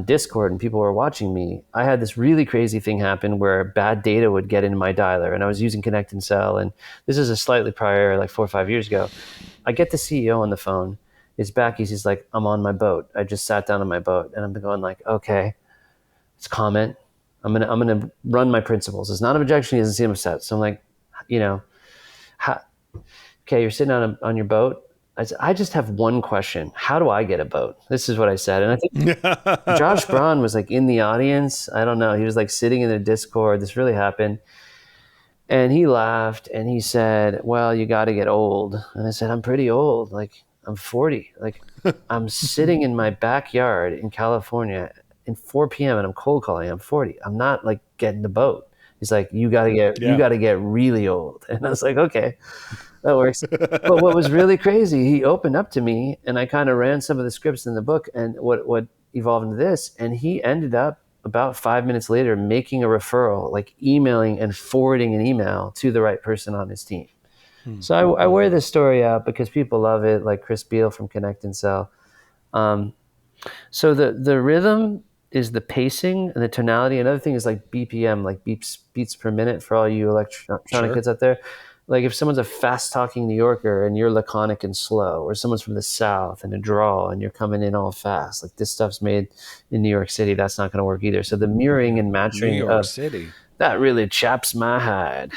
Discord and people were watching me, I had this really crazy thing happen where bad data would get into my dialer and I was using Connect and Sell. And this is a slightly prior, like 4 or 5 years ago. I get the CEO on the phone. He's back. He's like, I'm on my boat. I just sat down on my boat. And I'm going like, okay, it's comment. I'm gonna run my principles. It's not an objection. He doesn't seem upset. So I'm like, okay, you're sitting on your boat. I just have one question. How do I get a boat? This is what I said. And I think Josh Braun was like in the audience. I don't know. He was like sitting in the Discord. This really happened. And he laughed and he said, well, you got to get old. And I said, I'm pretty old. Like I'm 40. Like I'm sitting in my backyard in California in 4 p.m. and I'm cold calling. I'm 40. I'm not like getting the boat. He's like, you got to get really old. And I was like, okay. That works. But what was really crazy, he opened up to me and I kind of ran some of the scripts in the book and what evolved into this. And he ended up about 5 minutes later making a referral, like emailing and forwarding an email to the right person on his team. So I wear this story out because people love it, like Chris Beal from Connect and Sell. So the rhythm is the pacing and the tonality. Another thing is like BPM, like beats per minute for all you electronic kids out there. Like if someone's a fast talking New Yorker and you're laconic and slow, or someone's from the South and a drawl and you're coming in all fast, like this stuff's made in New York City, that's not going to work either. So the mirroring and matching New York City, that really chaps my hide.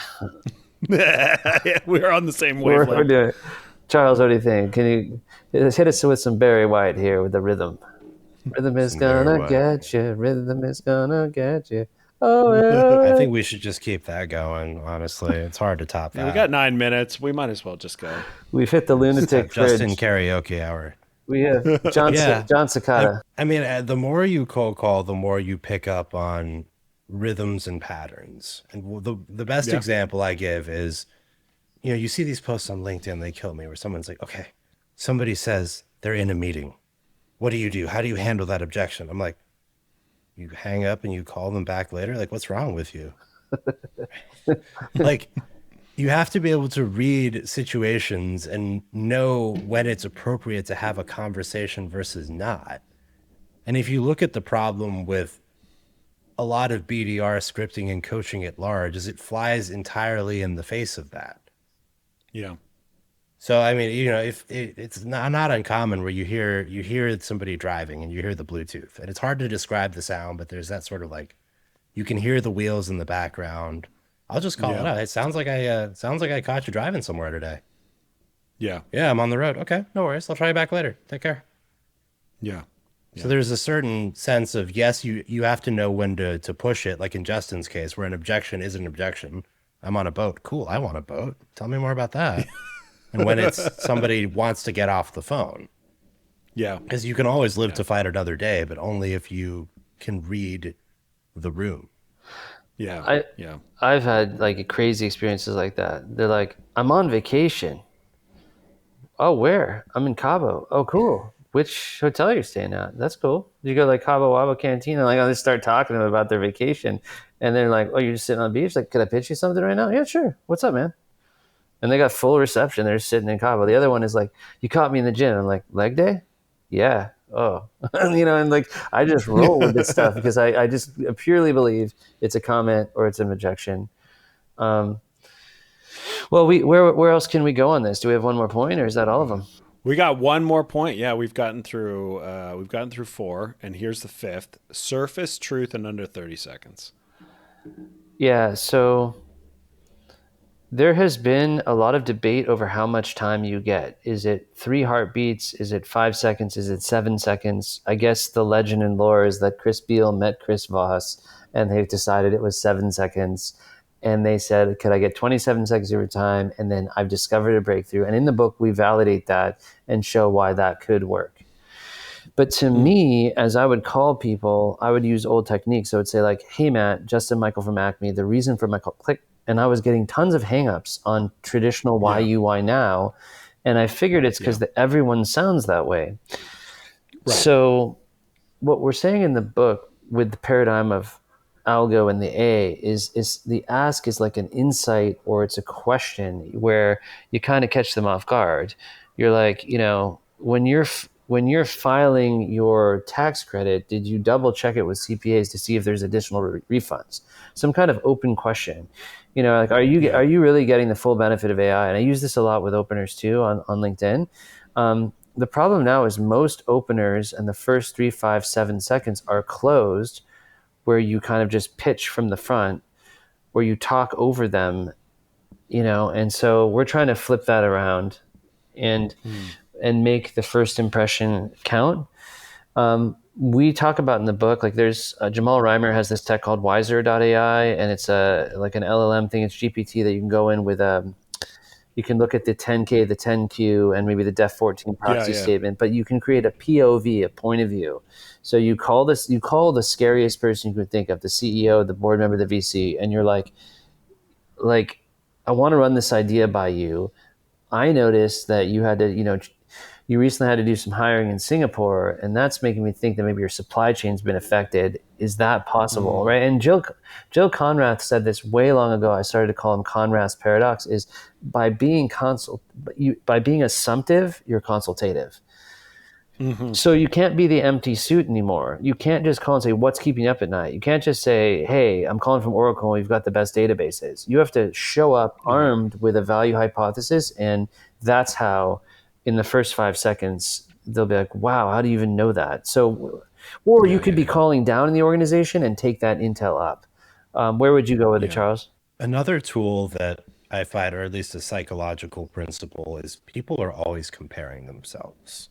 We're on the same wavelength. Charles, what do you think? Can you hit us with some Barry White here with the rhythm? Rhythm is gonna get you. Rhythm is gonna get you. Oh, yeah. I think we should just keep that going. Honestly, it's hard to top that. We got 9 minutes. We might as well just go. We've hit the lunatic Justin karaoke hour. We have John Cicada. I mean, the more you cold call, the more you pick up on rhythms and patterns. And the best example I give is, you see these posts on LinkedIn, they kill me, where someone's like, okay, somebody says they're in a meeting. What do you do? How do you handle that objection? I'm like, you hang up and you call them back later? Like, what's wrong with you? Like, you have to be able to read situations and know when it's appropriate to have a conversation versus not. And if you look at the problem with a lot of BDR scripting and coaching at large, is it flies entirely in the face of that. Yeah. So, I mean, if it's not uncommon where you hear somebody driving and you hear the Bluetooth, and it's hard to describe the sound, but there's that sort of like, you can hear the wheels in the background. I'll just call it out. It sounds like I caught you driving somewhere today. Yeah. Yeah, I'm on the road. Okay, no worries. I'll try you back later. Take care. Yeah. So there's a certain sense of, yes, you have to know when to push it, like in Justin's case, where an objection is an objection. I'm on a boat. Cool, I want a boat. Tell me more about that. And when it's somebody wants to get off the phone. Yeah. Because you can always live to fight another day, but only if you can read the room. Yeah. I've had like crazy experiences like that. They're like, I'm on vacation. Oh, where? I'm in Cabo. Oh, cool. which hotel you're staying at. That's cool. You go like Cabo Wabo Cantina, like I'll just start talking to them about their vacation. And they're like, oh, you're just sitting on the beach? Like, could I pitch you something right now? Yeah, sure. What's up, man? And they got full reception. They're sitting in Cabo. The other one is like, you caught me in the gym. I'm like, leg day? Yeah. Oh, and like, I just roll with this stuff because I just purely believe it's a comment or it's an objection. Well, where else can we go on this? Do we have one more point, or is that all of them? We got one more point. Yeah, we've gotten through 4, and here's the 5th: surface truth in under 30 seconds. Yeah. So there has been a lot of debate over how much time you get. Is it 3 heartbeats? Is it 5 seconds? Is it 7 seconds? I guess the legend and lore is that Chris Beal met Chris Voss, and they decided it was 7 seconds. And they said, could I get 27 seconds over time? And then I've discovered a breakthrough. And in the book, we validate that and show why that could work. But to me, as I would call people, I would use old techniques. So I would say like, hey, Matt, Justin Michael from Acme, the reason for my call, click. And I was getting tons of hangups on traditional why you, why now. And I figured it's because everyone sounds that way. Right. So what we're saying in the book with the paradigm of algo and the A is the ask is like an insight or it's a question where you kind of catch them off guard. You're like, when you're filing your tax credit, did you double check it with CPAs to see if there's additional refunds? Some kind of open question. Like, are you really getting the full benefit of AI? And I use this a lot with openers too on LinkedIn. The problem now is most openers and the first 3, 5, 7 seconds are closed, where you kind of just pitch from the front, where you talk over them, and so we're trying to flip that around and make the first impression count. We talk about in the book, like there's Jamal Reimer has this tech called Wiser.ai, and it's like an LLM thing. It's GPT that you can go in with you can look at the 10K, the 10Q, and maybe the Def 14 proxy statement, but you can create a POV, a point of view. So you call the scariest person you could think of, the CEO, the board member, the VC, and you're like, I want to run this idea by you. I noticed that you had to, you recently had to do some hiring in Singapore, and that's making me think that maybe your supply chain's been affected. Is that possible, right? And Joe Conrath said this way long ago. I started to call him Conrath's paradox. Is by being assumptive, you're consultative. Mm-hmm. So you can't be the empty suit anymore. You can't just call and say, what's keeping you up at night? You can't just say, hey, I'm calling from Oracle. We've got the best databases. You have to show up armed with a value hypothesis, and that's how, in the first 5 seconds, they'll be like, wow, how do you even know that? So, or you could be calling down in the organization and take that intel up. Where would you go with it, Charles? Another tool that I find, or at least a psychological principle, is people are always comparing themselves.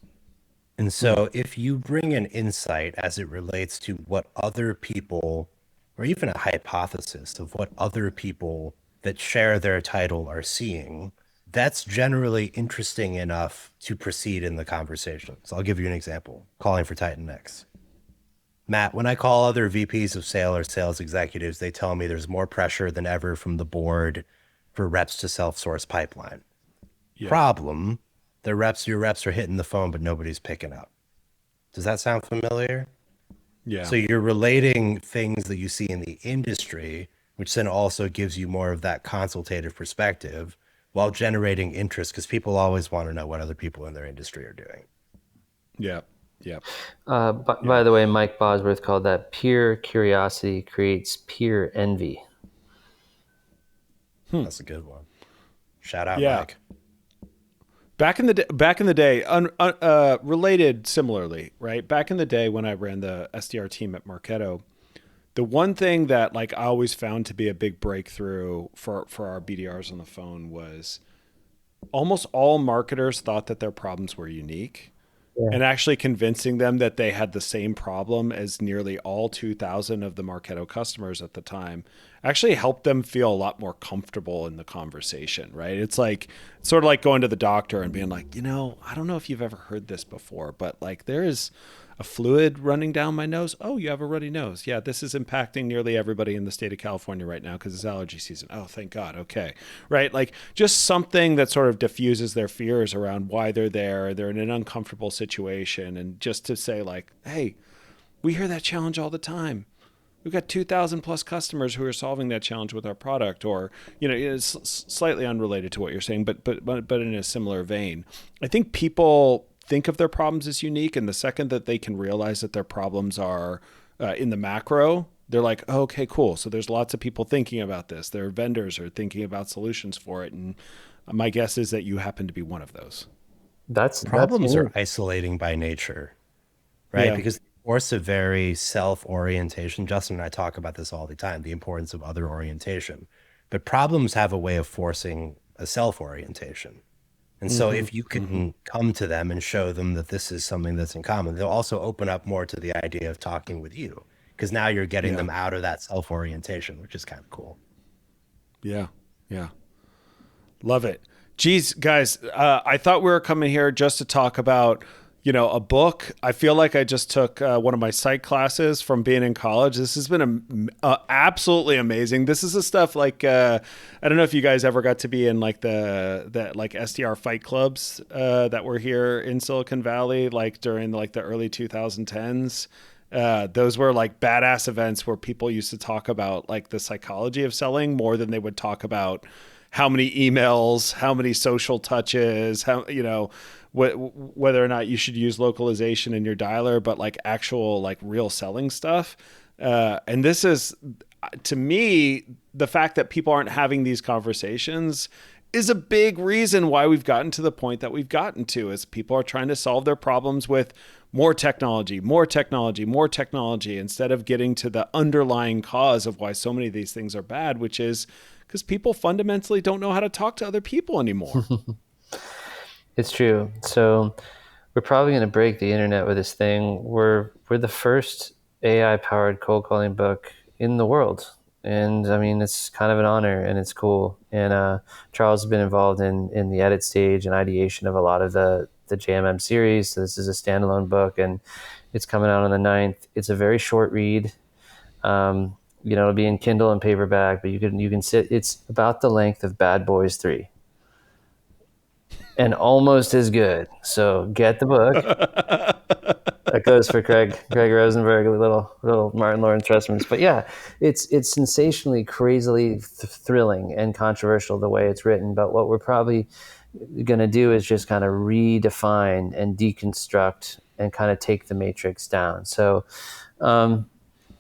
And so if you bring an insight as it relates to what other people, or even a hypothesis of what other people that share their title are seeing, that's generally interesting enough to proceed in the conversation. So I'll give you an example. Calling for TitanX. Matt, when I call other VPs of sale or sales executives, they tell me there's more pressure than ever from the board for reps to self-source pipeline. Problem, your reps are hitting the phone, but nobody's picking up. Does that sound familiar? Yeah. So you're relating things that you see in the industry, which then also gives you more of that consultative perspective, while generating interest, because people always want to know what other people in their industry are doing. Yeah. Yeah. By the way, Mike Bosworth called that peer curiosity creates peer envy. That's a good one. Shout out, Mike. Back in the day, related similarly, right? Back in the day when I ran the SDR team at Marketo, the one thing that I always found to be a big breakthrough for our BDRs on the phone was almost all marketers thought that their problems were unique. Yeah. And actually convincing them that they had the same problem as nearly all 2,000 of the Marketo customers at the time actually helped them feel a lot more comfortable in the conversation, right? It's sort of like going to the doctor and being like, I don't know if you've ever heard this before, but there is a fluid running down my nose. Oh, you have a runny nose. Yeah, this is impacting nearly everybody in the state of California right now because it's allergy season. Oh, thank God. Okay. Right. Like just something that sort of diffuses their fears around why they're there. They're in an uncomfortable situation. And just to say like, hey, we hear that challenge all the time. We've got 2,000 plus customers who are solving that challenge with our product, or, it's slightly unrelated to what you're saying, but in a similar vein. I think people think of their problems as unique, and the second that they can realize that their problems are in the macro, they're like, oh, okay, cool. So there's lots of people thinking about this. Their vendors are thinking about solutions for it, and my guess is that you happen to be one of those. Problems are isolating by nature, right? Yeah. Because force a very self-orientation. Justin and I talk about this all the time, the importance of other orientation. But problems have a way of forcing a self-orientation. And so if you can come to them and show them that this is something that's in common, they'll also open up more to the idea of talking with you, because now you're getting them out of that self-orientation, which is kind of cool. Yeah. Yeah. Love it. Geez, guys, I thought we were coming here just to talk about a book. I feel like I just took one of my psych classes from being in college. This has been absolutely amazing. This is the stuff like, I don't know if you guys ever got to be in like the SDR fight clubs that were here in Silicon Valley, like during like the early 2010s. Those were like badass events where people used to talk about like the psychology of selling more than they would talk about how many emails, how many social touches, how, whether or not you should use localization in your dialer, but like actual like real selling stuff. And this is, to me, the fact that people aren't having these conversations is a big reason why we've gotten to the point that we've gotten to, is people are trying to solve their problems with more technology, instead of getting to the underlying cause of why so many of these things are bad, which is because people fundamentally don't know how to talk to other people anymore. It's true. So we're probably going to break the internet with this thing. We're the first AI-powered cold calling book in the world. And I mean, it's kind of an honor and it's cool. And Charles has been involved in the edit stage and ideation of a lot of the JMM series. So this is a standalone book and it's coming out on the 9th. It's a very short read. It'll be in Kindle and paperback, but you can sit. It's about the length of Bad Boys 3. And almost as good. So get the book. That goes for Craig Rosenberg, a little Martin Lawrence reference. But yeah, it's sensationally, crazily thrilling and controversial the way it's written. But what we're probably going to do is just kind of redefine and deconstruct and kind of take the matrix down. So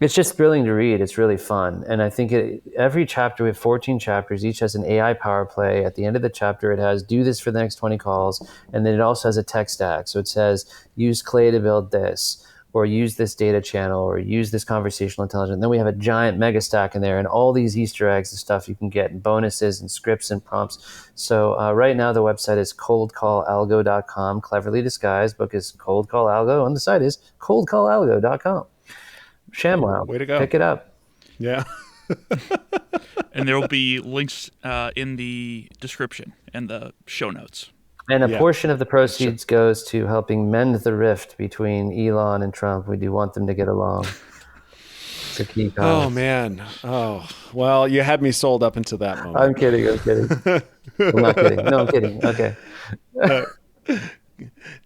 it's just thrilling to read. It's really fun. And I think every chapter, we have 14 chapters, each has an AI power play. At the end of the chapter, it has do this for the next 20 calls. And then it also has a tech stack. So it says use Clay to build this, or use this data channel, or use this conversational intelligence. And then we have a giant mega stack in there and all these Easter eggs and stuff you can get, and bonuses and scripts and prompts. So right now the website is coldcallalgo.com, cleverly disguised. Book is Cold Call Algo, and the site is coldcallalgo.com. ShamWow. Way to go. Pick it up. Yeah. And there will be links in the description and the show notes. And a portion of the proceeds goes to helping mend the rift between Elon and Trump. We do want them to get along. It's a key cause. Oh, man. Oh, well, you had me sold up into that moment. I'm kidding. I'm not kidding. No, I'm kidding. Okay.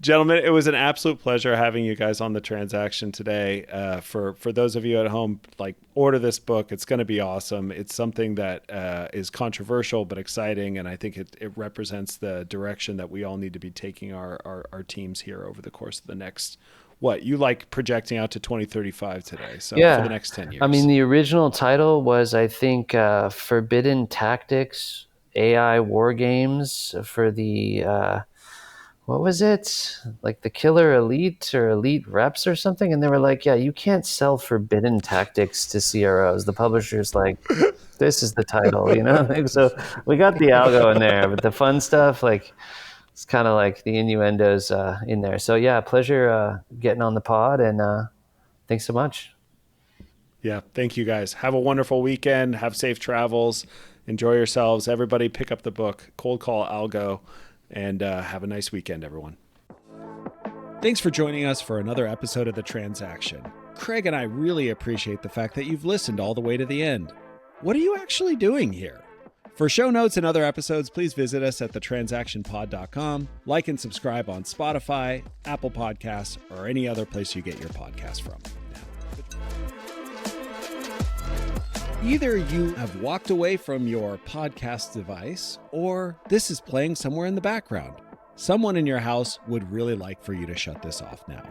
Gentlemen, it was an absolute pleasure having you guys on the transaction today. For those of you at home, like, order this book. It's going to be awesome. It's something that is controversial but exciting, and I think it represents the direction that we all need to be taking our teams here over the course of the next, you like projecting out to 2035 today. So for the next 10 years. I mean, the original title was, I think, Forbidden Tactics, AI War Games for the... what was it? Like the Killer Elite or Elite Reps or something? And they were like, yeah, you can't sell forbidden tactics to CROs. The publisher's like, this is the title, So we got the algo in there, but the fun stuff, like, it's kind of like the innuendos in there. So yeah, pleasure getting on the pod, and thanks so much. Yeah, thank you guys. Have a wonderful weekend. Have safe travels. Enjoy yourselves. Everybody pick up the book, Cold Call Algo. And have a nice weekend, everyone. Thanks for joining us for another episode of The Transaction. Craig and I really appreciate the fact that you've listened all the way to the end. What are you actually doing here? For show notes and other episodes, please visit us at thetransactionpod.com. Like and subscribe on Spotify, Apple Podcasts, or any other place you get your podcast from. Either you have walked away from your podcast device, or this is playing somewhere in the background. Someone in your house would really like for you to shut this off now.